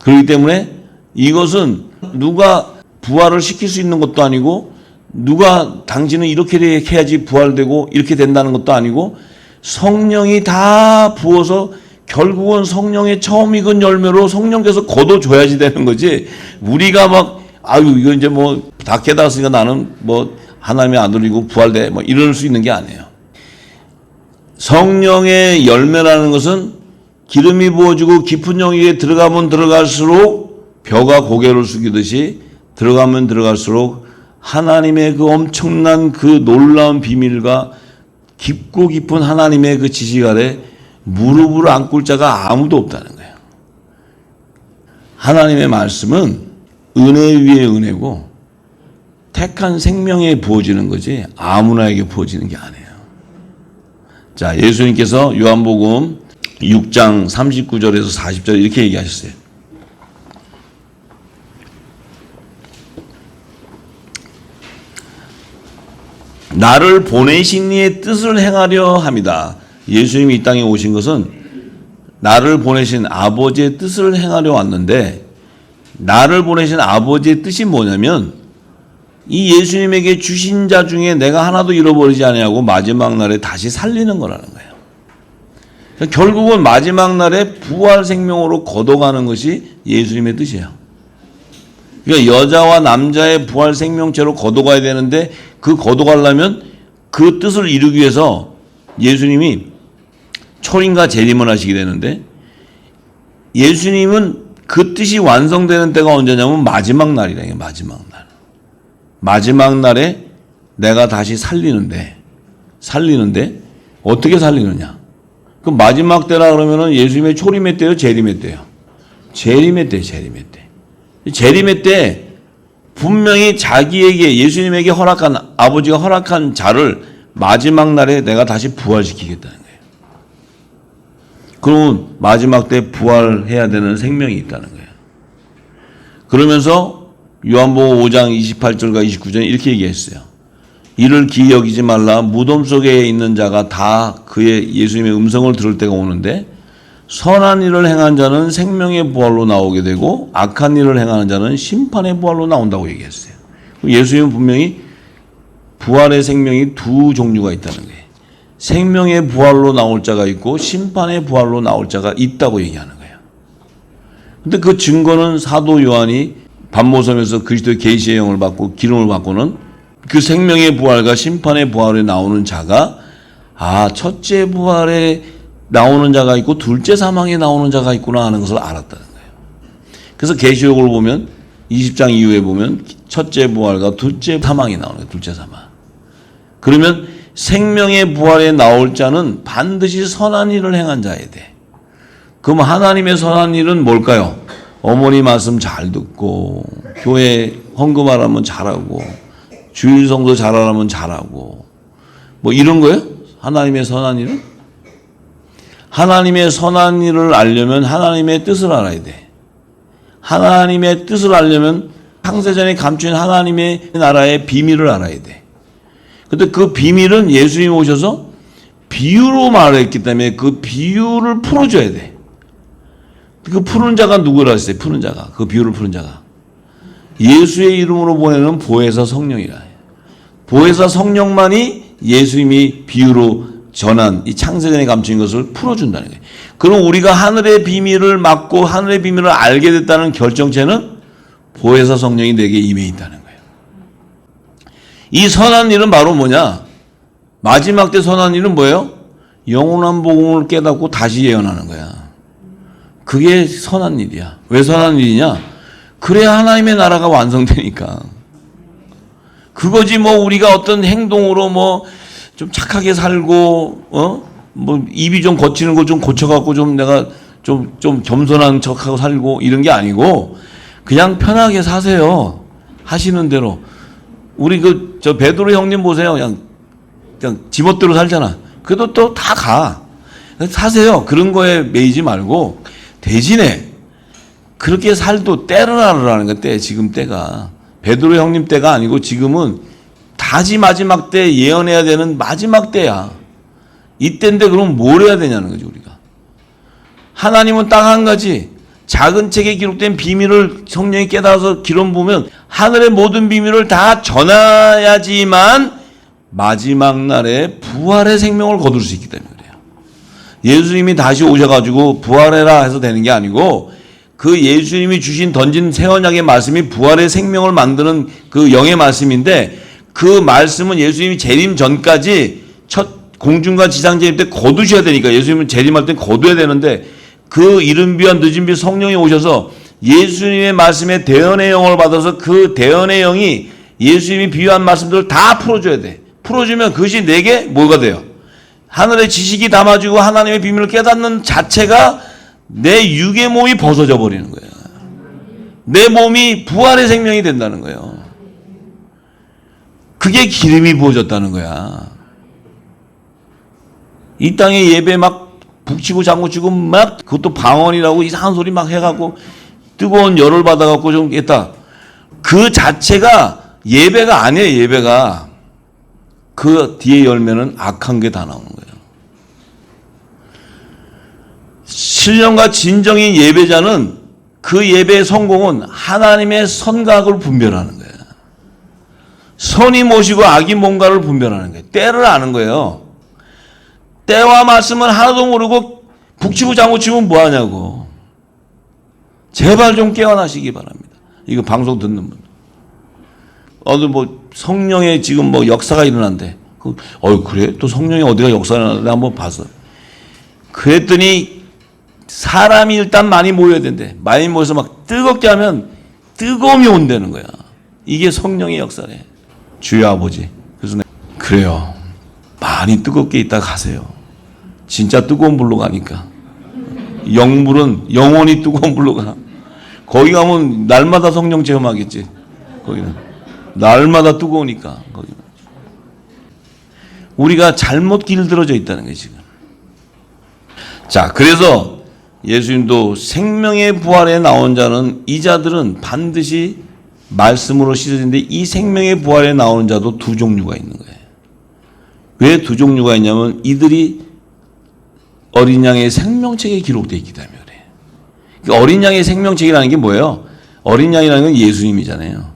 그렇기 때문에 이것은 누가 부활을 시킬 수 있는 것도 아니고, 누가 당신은 이렇게 해야지 부활되고 이렇게 된다는 것도 아니고, 성령이 다 부어서 결국은 성령의 처음 익은 열매로 성령께서 거둬줘야지 되는 거지. 우리가 막 이거 이제 뭐 다 깨달았으니까 나는 뭐 하나님의 아들이고 부활돼 뭐 이럴 수 있는 게 아니에요. 성령의 열매라는 것은 기름이 부어지고 깊은 영역에 들어가면 들어갈수록 벼가 고개를 숙이듯이 들어가면 들어갈수록 하나님의 그 엄청난 그 놀라운 비밀과 깊고 깊은 하나님의 그 지식 아래 무릎을 안 꿇을 자가 아무도 없다는 거예요. 하나님의 말씀은 은혜 위에 은혜고 택한 생명에 부어지는 거지 아무나에게 부어지는 게 아니에요. 자, 예수님께서 요한복음 6장 39절에서 40절 이렇게 얘기하셨어요. 나를 보내신 이의 뜻을 행하려 합니다. 예수님이 이 땅에 오신 것은 나를 보내신 아버지의 뜻을 행하려 왔는데, 나를 보내신 아버지의 뜻이 뭐냐면 이 예수님에게 주신 자 중에 내가 하나도 잃어버리지 아니하고 마지막 날에 다시 살리는 거라는 거예요. 결국은 마지막 날에 부활 생명으로 걷어가는 것이 예수님의 뜻이에요. 그러니까 여자와 남자의 부활 생명체로 걷어가야 되는데, 그 걷어가려면 그 뜻을 이루기 위해서 예수님이 초림과 재림을 하시게 되는데, 예수님은 그 뜻이 완성되는 때가 언제냐면 마지막 날이라. 마지막 날. 마지막 날에 내가 다시 살리는데 어떻게 살리느냐? 그 마지막 때라 그러면은 예수님의 초림의 때요, 재림의 때요? 재림의 때. 재림의 때 분명히 자기에게, 예수님에게 허락한, 아버지가 허락한 자를 마지막 날에 내가 다시 부활시키겠다는 거예요. 그러면 마지막 때 부활해야 되는 생명이 있다는 거예요. 그러면서 요한복음 5장 28절과 29절에 이렇게 얘기했어요. 이를 기이 여기지 말라. 무덤 속에 있는 자가 다 그의 예수님의 음성을 들을 때가 오는데, 선한 일을 행한 자는 생명의 부활로 나오게 되고 악한 일을 행하는 자는 심판의 부활로 나온다고 얘기했어요. 예수님은 분명히 부활의 생명이 두 종류가 있다는 거예요. 생명의 부활로 나올 자가 있고 심판의 부활로 나올 자가 있다고 얘기하는 거예요. 근데 그 증거는 사도 요한이 반모섬에서 그리스도의 계시의 영을 받고 기름을 받고는 그 생명의 부활과 심판의 부활에 나오는 자가, 첫째 부활에 나오는 자가 있고 둘째 사망에 나오는 자가 있구나 하는 것을 알았다는 거예요. 그래서 계시록을 보면 20장 이후에 보면 첫째 부활과 둘째 사망이 나오는 거예요. 둘째 사망. 그러면 생명의 부활에 나올 자는 반드시 선한 일을 행한 자야 돼. 그럼 하나님의 선한 일은 뭘까요? 어머니 말씀 잘 듣고, 교회 헌금하라면 잘하고, 주일 성도 잘하라면 잘하고, 뭐 이런 거예요? 하나님의 선한 일은? 하나님의 선한 일을 알려면 하나님의 뜻을 알아야 돼. 하나님의 뜻을 알려면 창세전에 감춘 하나님의 나라의 비밀을 알아야 돼. 근데 그 비밀은 예수님이 오셔서 비유로 말했기 때문에 그 비유를 풀어줘야 돼. 그 푸는 자가 누구라 했어요? 푸는 자가. 그 비유를 푸는 자가. 예수의 이름으로 보내는 보혜사 성령이라. 보혜사 성령만이 예수님이 비유로 전한 이 창세전에 감춘 것을 풀어준다는 거예요. 그럼 우리가 하늘의 비밀을 맡고 하늘의 비밀을 알게 됐다는 결정체는 보혜사 성령이 내게 임해 있다는 거예요. 이 선한 일은 바로 뭐냐? 마지막 때 선한 일은 뭐예요? 영원한 복음을 깨닫고 다시 예언하는 거야. 그게 선한 일이야. 왜 선한 일이냐? 그래야 하나님의 나라가 완성되니까. 그거지 뭐 우리가 어떤 행동으로 뭐 좀 착하게 살고 뭐 입이 좀 거치는 거 좀 고쳐갖고 좀 내가 좀 겸손한 척하고 살고 이런 게 아니고 그냥 편하게 사세요. 하시는 대로. 우리 저 베드로 형님 보세요. 그냥 지멋대로 살잖아. 그래도 또 다 가. 사세요. 그런 거에 매이지 말고 대신에 그렇게 살도 때를 알으라는 거야. 때, 지금 때가 베드로 형님 때가 아니고 지금은 다시 마지막 때 예언해야 되는 마지막 때야. 이때인데 그럼 뭘 해야 되냐는 거지. 우리가 하나님은 딱 한 가지, 작은 책에 기록된 비밀을 성령이 깨달아서 기록 보면 하늘의 모든 비밀을 다 전해야지만 마지막 날에 부활의 생명을 거둘 수 있기 때문에 그래요. 예수님이 다시 오셔가지고 부활해라 해서 되는 게 아니고, 그 예수님이 주신 던진 새 언약의 말씀이 부활의 생명을 만드는 그 영의 말씀인데, 그 말씀은 예수님이 재림 전까지 첫 공중과 지상 재림 때 거두셔야 되니까, 예수님은 재림할 때 거둬야 되는데, 그 이른 비와 늦은 비 성령이 오셔서 예수님의 말씀에 대언의 영을 받아서 그 대언의 영이 예수님이 비유한 말씀들을 다 풀어줘야 돼. 풀어주면 그것이 내게 뭐가 돼요? 하늘의 지식이 담아지고 하나님의 비밀을 깨닫는 자체가 내 육의 몸이 벗어져 버리는 거예요. 내 몸이 부활의 생명이 된다는 거예요. 그게 기름이 부어졌다는 거야. 이 땅에 예배 막 북치고 장구치고 막, 그것도 방언이라고 이상한 소리 막 해갖고 뜨거운 열을 받아갖고 좀 했다. 그 자체가 예배가 아니에요. 예배가. 그 뒤에 열매는 악한 게 다 나오는 거예요. 신령과 진정인 예배자는 그 예배의 성공은 하나님의 선과 악을 분별하는 거예요. 선이 무엇이고 악이 뭔가를 분별하는 거예요. 때를 아는 거예요. 때와 말씀은 하나도 모르고 북치고 장구치면 뭐하냐고. 제발 좀 깨어나시기 바랍니다. 이거 방송 듣는 분. 어느 뭐 성령의 지금 뭐 역사가 일어난대. 그래? 또 성령이 어디가 역사가 일어나는데 한번 봐서. 그랬더니 사람이 일단 많이 모여야 된대. 많이 모여서 막 뜨겁게 하면 뜨거움이 온다는 거야. 이게 성령의 역사래. 주여 아버지. 그래서 그래요. 많이 뜨겁게 있다 가세요. 진짜 뜨거운 불로 가니까. 영물은 영원히 뜨거운 불로 가. 거기 가면 날마다 성령 체험하겠지. 거기는 날마다 뜨거우니까. 거기는 우리가 잘못 길들어져 있다는 거예요 지금. 자, 그래서 예수님도 생명의 부활에 나온 자는, 이 자들은 반드시 말씀으로 씻어지는데, 이 생명의 부활에 나오는 자도 두 종류가 있는 거예요. 왜 두 종류가 있냐면 이들이 어린 양의 생명책에 기록되어 있기 때문에 그래요. 그러니까 어린 양의 생명책이라는 게 뭐예요? 어린 양이라는 건 예수님이잖아요.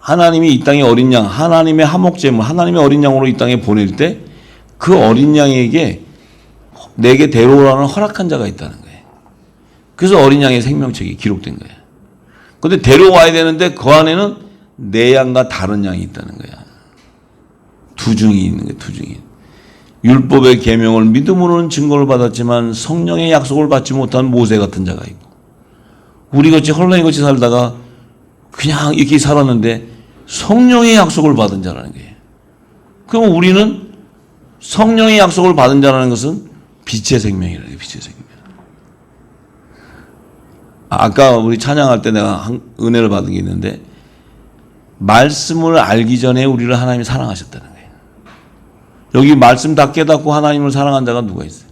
하나님이 이 땅에 어린 양, 하나님의 화목제물, 하나님의 어린 양으로 이 땅에 보낼 때 그 어린 양에게 내게 데려오라는 허락한 자가 있다는 거예요. 그래서 어린 양의 생명책이 기록된 거예요. 그런데 데려와야 되는데 그 안에는 내 양과 다른 양이 있다는 거야. 두 중이 있는 거예요. 두 중이. 율법의 계명을 믿음으로는 증거를 받았지만 성령의 약속을 받지 못한 모세 같은 자가 있고, 우리같이 헐렁이같이 살다가 그냥 이렇게 살았는데 성령의 약속을 받은 자라는 거예요. 그럼 우리는 성령의 약속을 받은 자라는 것은 빛의 생명이라는 거예요. 빛의 생명. 아까 우리 찬양할 때 내가 은혜를 받은 게 있는데, 말씀을 알기 전에 우리를 하나님이 사랑하셨다는 거예요. 여기 말씀 다 깨닫고 하나님을 사랑한 자가 누가 있어요?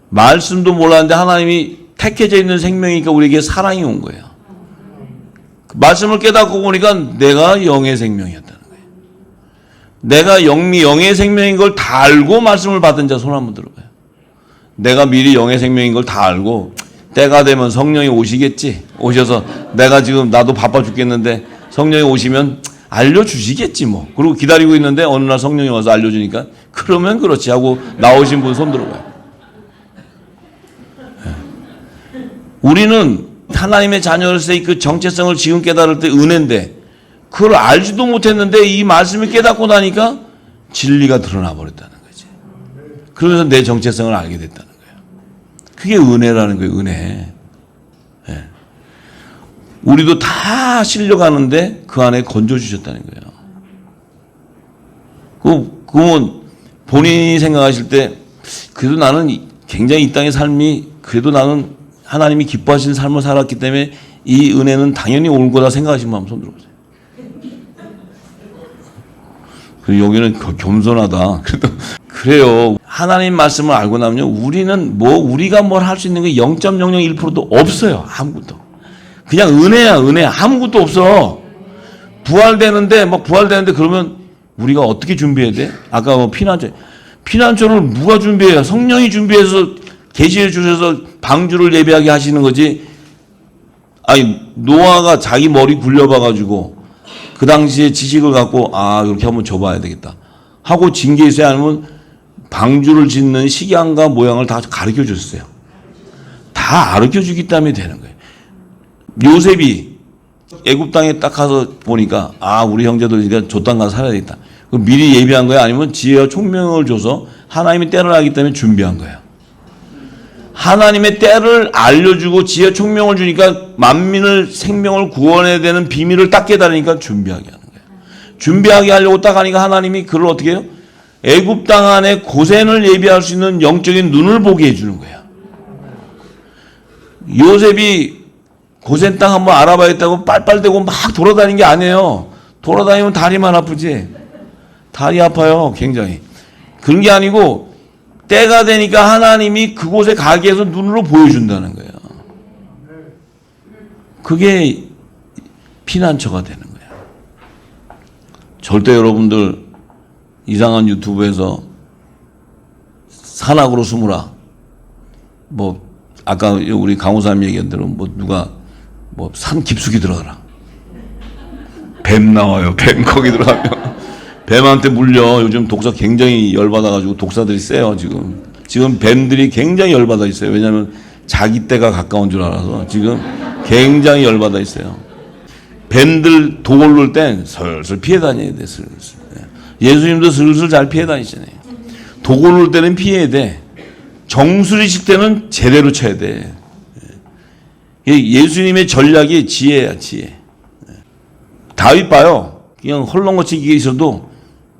말씀도 몰랐는데 하나님이 택해져 있는 생명이니까 우리에게 사랑이 온 거예요. 말씀을 깨닫고 보니까 내가 영의 생명이었다는 거예요. 내가 영의 생명인 걸 다 알고 말씀을 받은 자 손 한번 들어봐요. 내가 미리 영의 생명인 걸 다 알고 때가 되면 성령이 오시겠지. 오셔서 내가 지금 나도 바빠 죽겠는데 성령이 오시면 알려주시겠지 뭐. 그리고 기다리고 있는데 어느 날 성령이 와서 알려주니까 그러면 그렇지 하고 나오신 분 손 들어봐요. 우리는 하나님의 자녀로서의 그 정체성을 지금 깨달을 때 은혜인데, 그걸 알지도 못했는데 이 말씀을 깨닫고 나니까 진리가 드러나 버렸다는 거지. 그러면서 내 정체성을 알게 됐다는 거예요. 그게 은혜라는 거예요. 은혜. 네. 우리도 다 실려가는데 그 안에 건져주셨다는 거예요. 그건 본인이 생각하실 때 그래도 나는 굉장히 이 땅의 삶이, 그래도 나는 하나님이 기뻐하시는 삶을 살았기 때문에 이 은혜는 당연히 올 거다 생각하시면 한번 손 들어보세요. 그리고 여기는 겸손하다. 그래도 그래요. 하나님 말씀을 알고 나면요, 우리가 뭘 할 수 있는 게 0.001%도 없어요. 아무것도. 그냥 은혜야, 은혜. 아무것도 없어. 부활되는데 그러면 우리가 어떻게 준비해야 돼? 아까 피난처를 누가 준비해요? 성령이 준비해서 계시해 주셔서 방주를 예비하게 하시는 거지. 아니, 노아가 자기 머리 굴려봐가지고 그 당시에 지식을 갖고 이렇게 한번 줘봐야 되겠다 하고 진 게 있어야 하면 방주를 짓는 식양과 모양을 다 가르쳐 줬어요. 다 가르쳐 주기 때문에 되는 거예요. 요셉이 애굽 땅에 딱 가서 보니까 우리 형제들 이제 저 땅 가서 살아야 되겠다. 미리 예비한 거야? 아니면 지혜와 총명을 줘서 하나님이 때를 알기 때문에 준비한 거야? 하나님의 때를 알려주고 지혜 총명을 주니까 만민을 생명을 구원해야 되는 비밀을 딱 깨달으니까 준비하게 하는 거예요. 준비하게 하려고 딱 하니까 하나님이 그를 어떻게 해요? 애굽 땅 안에 고센을 예비할 수 있는 영적인 눈을 보게 해주는 거예요. 요셉이 고센 땅 한번 알아봐야겠다고 빨빨대고 막 돌아다니는 게 아니에요. 돌아다니면 다리만 아프지. 다리 아파요, 굉장히. 그런 게 아니고 때가 되니까 하나님이 그곳에 가게 해서 눈으로 보여준다는 거예요. 그게 피난처가 되는 거예요. 절대 여러분들 이상한 유튜브에서 산악으로 숨으라. 아까 우리 강호사님 얘기한 대로 누가 산 깊숙이 들어가라. 뱀 나와요. 뱀 거기 들어가면. 뱀한테 물려. 요즘 독사 굉장히 열받아가지고 독사들이 세요, 지금. 지금 뱀들이 굉장히 열받아 있어요. 왜냐하면 자기 때가 가까운 줄 알아서 지금 굉장히 열받아 있어요. 뱀들 독 올릴 땐 슬슬 피해 다녀야 돼, 슬슬. 예수님도 슬슬 잘 피해 다니시잖아요. 독 올릴 때는 피해야 돼. 정수리실 때는 제대로 쳐야 돼. 예수님의 전략이 지혜야, 지혜. 다윗 봐요. 그냥 헐렁거치기에 있어도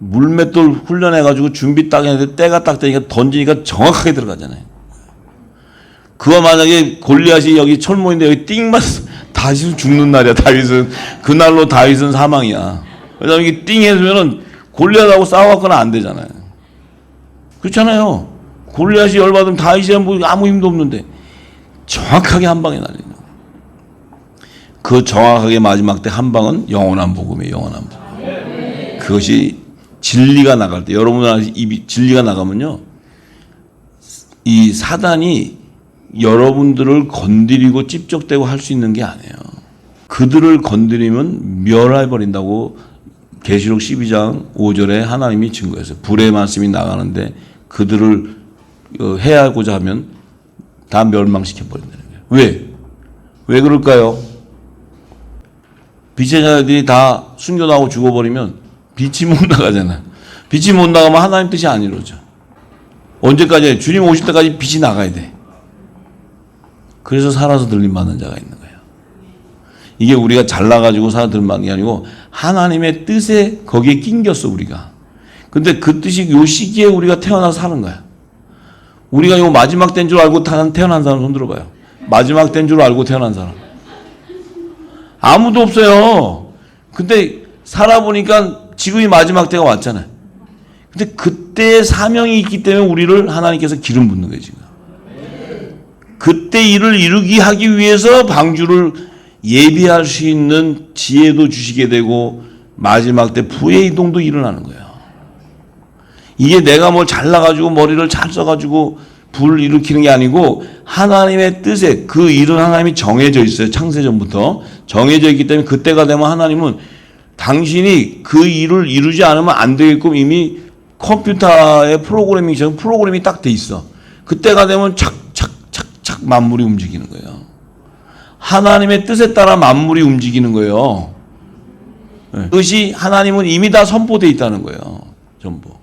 물맷돌 훈련해가지고 준비 딱 했는데 때가 딱 되니까 던지니까 정확하게 들어가잖아요. 그거 만약에 골리앗이 여기 철모인데 여기 띵 맞았어. 다윗은 죽는 날이야. 그날로 다윗은 사망이야. 왜냐면 이게 띵 해주면은 골리앗하고 싸워갖고는 안 되잖아요. 그렇잖아요. 골리앗이 열받으면 다윗이야 아무 힘도 없는데 정확하게 한 방에 날리는 거예요. 그 정확하게 마지막 때 한 방은 영원한 복음이에요. 영원한 복음. 그것이 진리가 나갈 때, 여러분의 입이 진리가 나가면요, 이 사단이 여러분들을 건드리고 찝적대고 할 수 있는 게 아니에요. 그들을 건드리면 멸해버린다고 계시록 12장 5절에 하나님이 증거했어요. 불의 말씀이 나가는데 그들을 해하고자 하면 다 멸망시켜버린다는 거예요. 왜? 왜 그럴까요? 빛의 자녀들이 다 숨겨나고 죽어버리면 빛이 못 나가잖아요. 빛이 못 나가면 하나님 뜻이 안 이루어져. 언제까지? 주님 오실 때까지 빛이 나가야 돼. 그래서 살아서 들림받는 자가 있는 거예요. 이게 우리가 잘나가지고 살아 들림받는 게 아니고 하나님의 뜻에 거기에 낑겼어, 우리가. 근데 그 뜻이 요 시기에 우리가 태어나서 사는 거야. 우리가 요 마지막 된 줄 알고 태어난 사람 손 들어봐요. 마지막 된 줄 알고 태어난 사람. 아무도 없어요. 근데 살아보니까 지금이 마지막 때가 왔잖아요. 근데 그때의 사명이 있기 때문에 우리를 하나님께서 기름 붓는 거예요, 지금. 그때 일을 이루기 하기 위해서 방주를 예비할 수 있는 지혜도 주시게 되고 마지막 때 부의 이동도 일어나는 거예요. 이게 내가 뭘 잘나가지고 머리를 잘 써가지고 불을 일으키는 게 아니고 하나님의 뜻에 그 일은 하나님이 정해져 있어요. 창세전부터 정해져 있기 때문에 그때가 되면 하나님은 당신이 그 일을 이루지 않으면 안 되게끔 이미 컴퓨터의 프로그램이 딱 돼 있어. 그때가 되면 착착착착 만물이 움직이는 거예요. 하나님의 뜻에 따라 만물이 움직이는 거예요. 그것이 하나님은 이미 다 선포되어 있다는 거예요. 전부.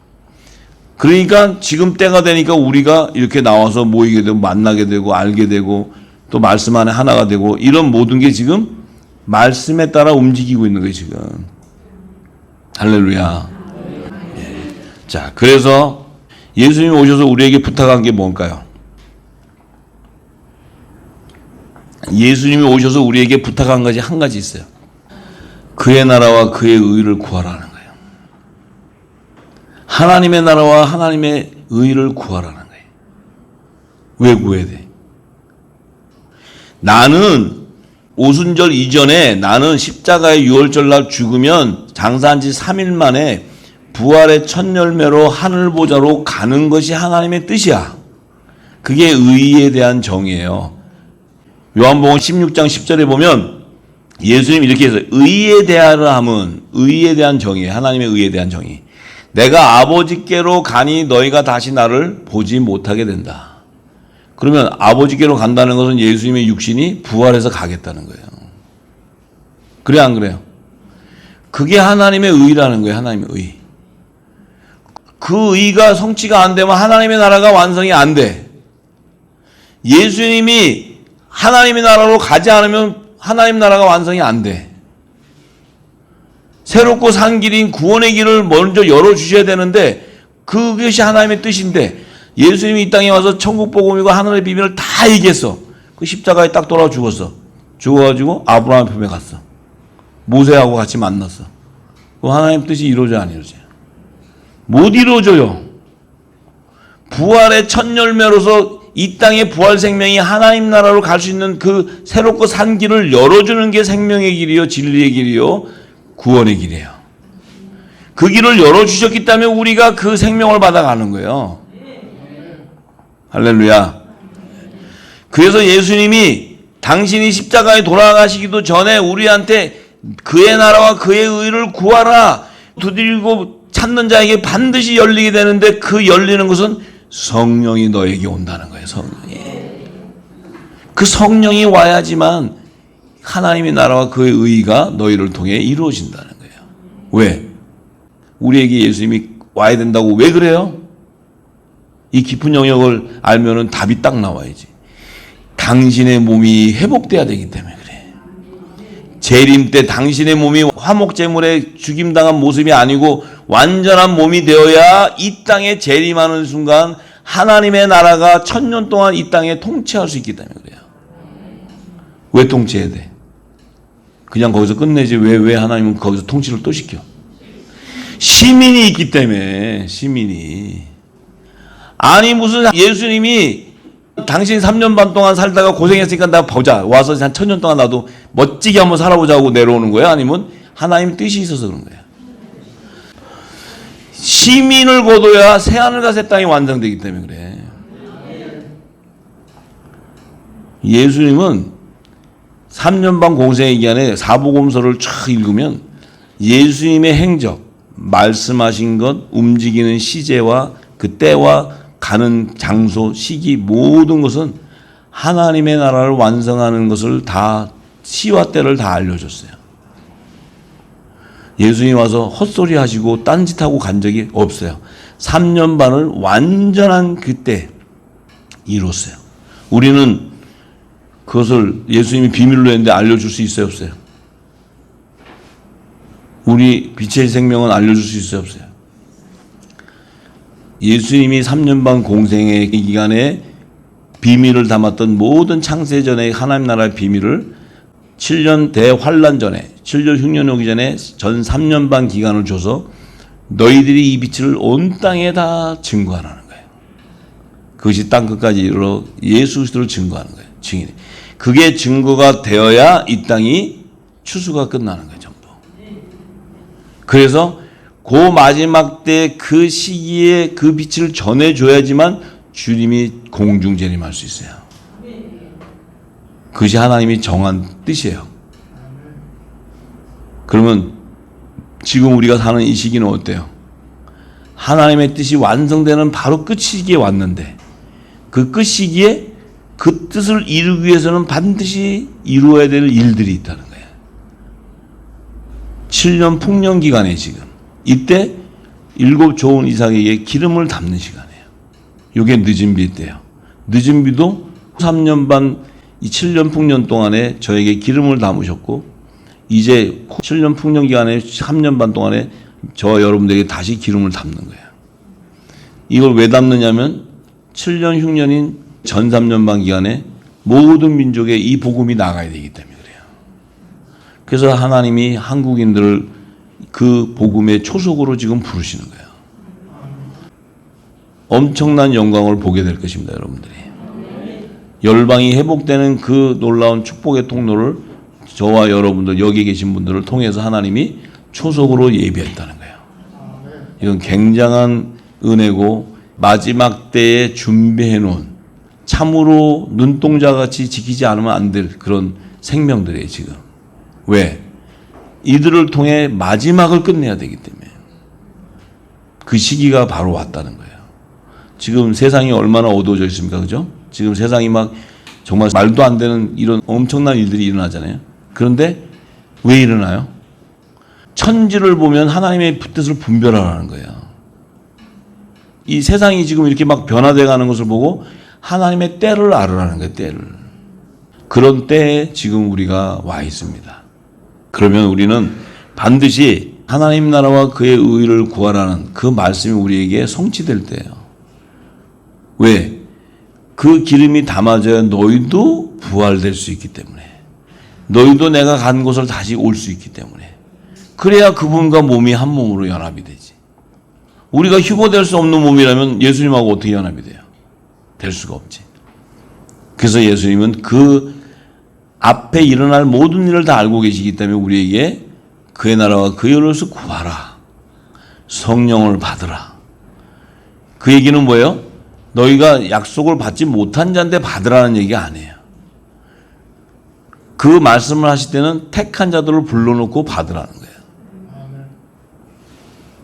그러니까 지금 때가 되니까 우리가 이렇게 나와서 모이게 되고 만나게 되고 알게 되고 또 말씀 안에 하나가 되고 이런 모든 게 지금 말씀에 따라 움직이고 있는 거예요, 지금. 할렐루야. 예. 자, 그래서 예수님이 오셔서 우리에게 부탁한 게 뭔가요? 예수님이 오셔서 우리에게 부탁한 것이 한 가지 있어요. 그의 나라와 그의 의를 구하라는 거예요. 하나님의 나라와 하나님의 의를 구하라는 거예요. 왜 구해야 돼? 나는 오순절 이전에 나는 십자가의 유월절날 죽으면 장사한 지 3일 만에 부활의 첫 열매로 하늘보좌로 가는 것이 하나님의 뜻이야. 그게 의에 대한 정의예요. 요한복음 16장 10절에 보면 예수님이 이렇게 해서 의에 대하라 함은 의에 대한 정의예요. 하나님의 의에 대한 정의. 내가 아버지께로 가니 너희가 다시 나를 보지 못하게 된다. 그러면 아버지께로 간다는 것은 예수님의 육신이 부활해서 가겠다는 거예요. 그래 안 그래요? 그게 하나님의 의라는 거예요. 하나님의 의. 그 의가 성취가 안 되면 하나님의 나라가 완성이 안 돼. 예수님이 하나님의 나라로 가지 않으면 하나님 나라가 완성이 안 돼. 새롭고 산 길인 구원의 길을 먼저 열어주셔야 되는데 그것이 하나님의 뜻인데 예수님이 이 땅에 와서 천국 복음이고 하늘의 비밀을 다 얘기했어. 그 십자가에 딱 돌아와 죽었어. 죽어가지고 아브라함 품에 갔어. 모세하고 같이 만났어. 그 하나님 뜻이 이루어져 안 이루어져요? 못 이루어져요. 부활의 첫 열매로서 이 땅의 부활 생명이 하나님 나라로 갈 수 있는 그 새롭고 산 길을 열어주는 게 생명의 길이요, 진리의 길이요, 구원의 길이에요. 그 길을 열어주셨기 때문에 우리가 그 생명을 받아가는 거예요. 할렐루야. 그래서 예수님이 당신이 십자가에 돌아가시기도 전에 우리한테 그의 나라와 그의 의를 구하라. 두드리고 찾는 자에게 반드시 열리게 되는데 그 열리는 것은 성령이 너에게 온다는 거예요. 성령이. 그 성령이 와야지만 하나님의 나라와 그의 의가 너희를 통해 이루어진다는 거예요. 왜? 우리에게 예수님이 와야 된다고 왜 그래요? 이 깊은 영역을 알면은 답이 딱 나와야지. 당신의 몸이 회복돼야 되기 때문에 그래. 재림 때 당신의 몸이 화목제물에 죽임당한 모습이 아니고 완전한 몸이 되어야 이 땅에 재림하는 순간 하나님의 나라가 1000년 동안 이 땅에 통치할 수 있기 때문에 그래요. 왜 통치해야 돼? 그냥 거기서 끝내지 왜 하나님은 거기서 통치를 또 시켜? 시민이 있기 때문에. 시민이. 아니 무슨 예수님이 당신 3년 반 동안 살다가 고생했으니까 나 보자. 와서 한 1000년 동안 나도 멋지게 한번 살아보자고 내려오는 거야? 아니면 하나님 뜻이 있어서 그런 거야? 시민을 거둬야 새하늘과 새 땅이 완성되기 때문에 그래. 예수님은 3년 반 공생의 기간에 사복음서를 쫙 읽으면 예수님의 행적, 말씀하신 것, 움직이는 시제와 그 때와 가는 장소, 시기 모든 것은 하나님의 나라를 완성하는 것을 다 시와 때를 다 알려줬어요. 예수님 와서 헛소리 하시고 딴짓하고 간 적이 없어요. 3년 반을 완전한 그때 이뤘어요. 우리는 그것을 예수님이 비밀로 했는데 알려줄 수 있어요, 없어요? 우리 빛의 생명은 알려줄 수 있어요, 없어요? 예수님이 3년 반 공생의 기간에 비밀을 담았던 모든 창세전의 하나님 나라의 비밀을 7년 대환란 전에 7년 흉년 오기 전에 전 3년 반 기간을 줘서 너희들이 이 빛을 온 땅에 다 증거하라는 거예요. 그것이 땅끝까지 이르러 예수 그리스도를 증거하는 거예요. 증인이. 그게 증거가 되어야 이 땅이 추수가 끝나는 거예요. 전부. 그래서 그 마지막 때 그 시기에 그 빛을 전해줘야지만 주님이 공중 재림할 수 있어요. 그것이 하나님이 정한 뜻이에요. 그러면 지금 우리가 사는 이 시기는 어때요? 하나님의 뜻이 완성되는 바로 끝 시기에 왔는데 그 끝 시기에 그 뜻을 이루기 위해서는 반드시 이루어야 될 일들이 있다는 거예요. 7년 풍년 기간에 지금 이때 7 좋은 이삭에게 기름을 담는 시간이에요. 이게 늦은 비 때예요. 늦은 비도 3년 반 이 7년 풍년 동안에 저에게 기름을 담으셨고 이제 7년 풍년 기간에 3년 반 동안에 저와 여러분들에게 다시 기름을 담는 거예요. 이걸 왜 담느냐면 7년 흉년인 전 3년 반 기간에 모든 민족에 이 복음이 나가야 되기 때문에 그래요. 그래서 하나님이 한국인들을 그 복음의 초석으로 지금 부르시는 거예요. 엄청난 영광을 보게 될 것입니다, 여러분들이. 열방이 회복되는 그 놀라운 축복의 통로를 저와 여러분들, 여기 계신 분들을 통해서 하나님이 초석으로 예비했다는 거예요. 이건 굉장한 은혜고 마지막 때에 준비해 놓은 참으로 눈동자같이 지키지 않으면 안 될 그런 생명들이에요, 지금. 왜? 이들을 통해 마지막을 끝내야 되기 때문에. 그 시기가 바로 왔다는 거예요. 지금 세상이 얼마나 어두워져 있습니까? 그죠? 지금 세상이 막 정말 말도 안 되는 이런 엄청난 일들이 일어나잖아요. 그런데 왜 일어나요? 천지를 보면 하나님의 뜻을 분별하라는 거예요. 이 세상이 지금 이렇게 막 변화되어 가는 것을 보고 하나님의 때를 알으라는 거예요, 때를. 그런 때에 지금 우리가 와 있습니다. 그러면 우리는 반드시 하나님 나라와 그의 의를 구하라는 그 말씀이 우리에게 성취될 때예요. 왜? 그 기름이 담아져야 너희도 부활될 수 있기 때문에. 너희도 내가 간 곳을 다시 올 수 있기 때문에. 그래야 그분과 몸이 한 몸으로 연합이 되지. 우리가 휴거될 수 없는 몸이라면 예수님하고 어떻게 연합이 돼요? 될 수가 없지. 그래서 예수님은 그 앞에 일어날 모든 일을 다 알고 계시기 때문에 우리에게 그의 나라와 그의 의를 구하라. 성령을 받으라. 그 얘기는 뭐예요? 너희가 약속을 받지 못한 자인데 받으라는 얘기가 아니에요. 그 말씀을 하실 때는 택한 자들을 불러놓고 받으라는 거예요.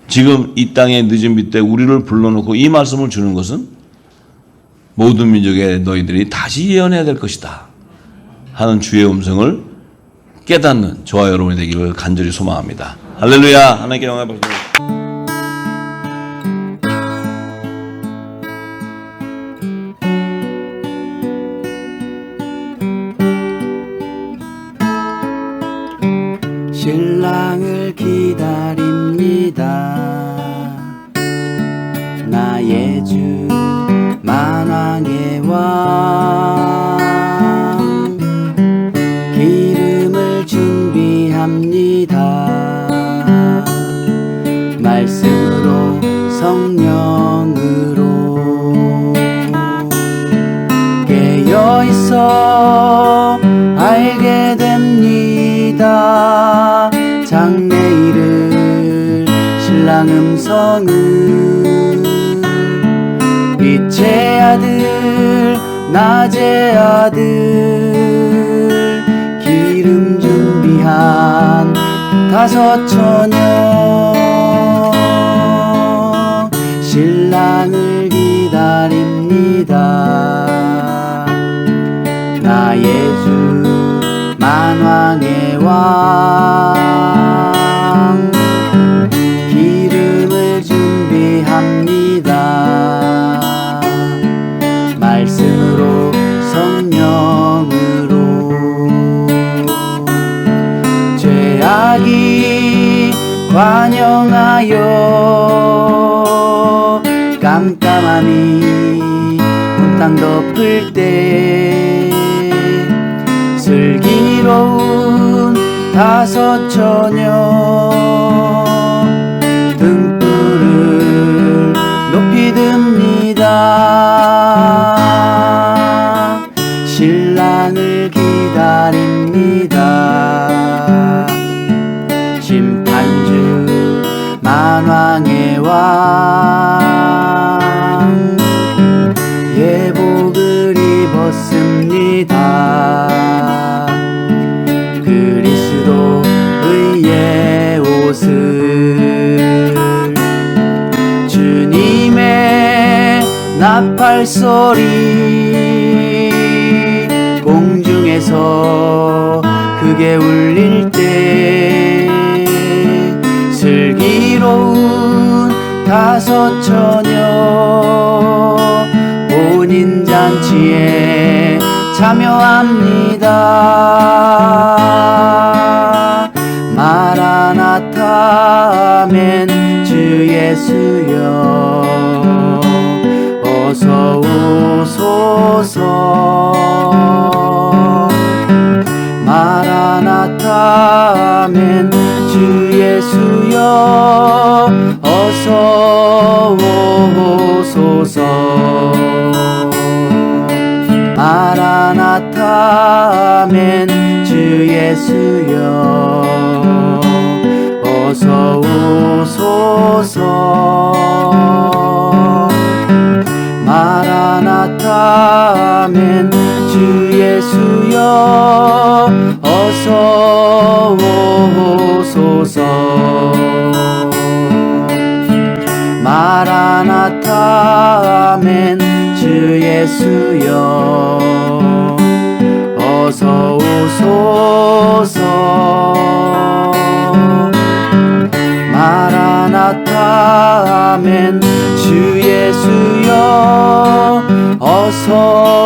지금 이 땅의 늦은 빛 때 우리를 불러놓고 이 말씀을 주는 것은 모든 민족의 너희들이 다시 예언해야 될 것이다 하는 주의 음성을 깨닫는 저와 여러분이 되기를 간절히 소망합니다. 할렐루야. 하나님께 영광을 받습니다. 신랑을 기다립니다. 나의 주 만왕의 왕 기름을 준비합니다. 말씀으로 성령으로 깨어있어 알게 됩니다. 장래일을 신랑 음성은 빛의 아들 낮의 아들 기름 준비한 다섯 처녀 신랑을 기다립니다. 나의 주 만왕의 왕 기름을 준비합니다. 말씀으로 성령으로 죄악이 관영하여 깜깜함이 온 땅 덮을 때 슬기로운 다섯 처녀 등불을 높이 듭니다. 신랑을 기다립니다. 심판주 만왕의 왕 예복을 입었습니다. 그리스도 의의 옷을 주님의 나팔 소리 공중에서 크게 울릴 때 슬기로운 다섯 처녀 혼인잔치에 참여합니다. 마라나타 아멘 주 예수여 어서 오소서. 마라나타 아멘 주 예수여 어서 오소서. 오소서. 마라나타 아멘 주 예수여 어서 오소서. 마라나타 아멘 주 예수여 어서 오소서. 마라나타 아멘 주 예수여 어서 오소서. 마라나타 아멘 주 예수여 어서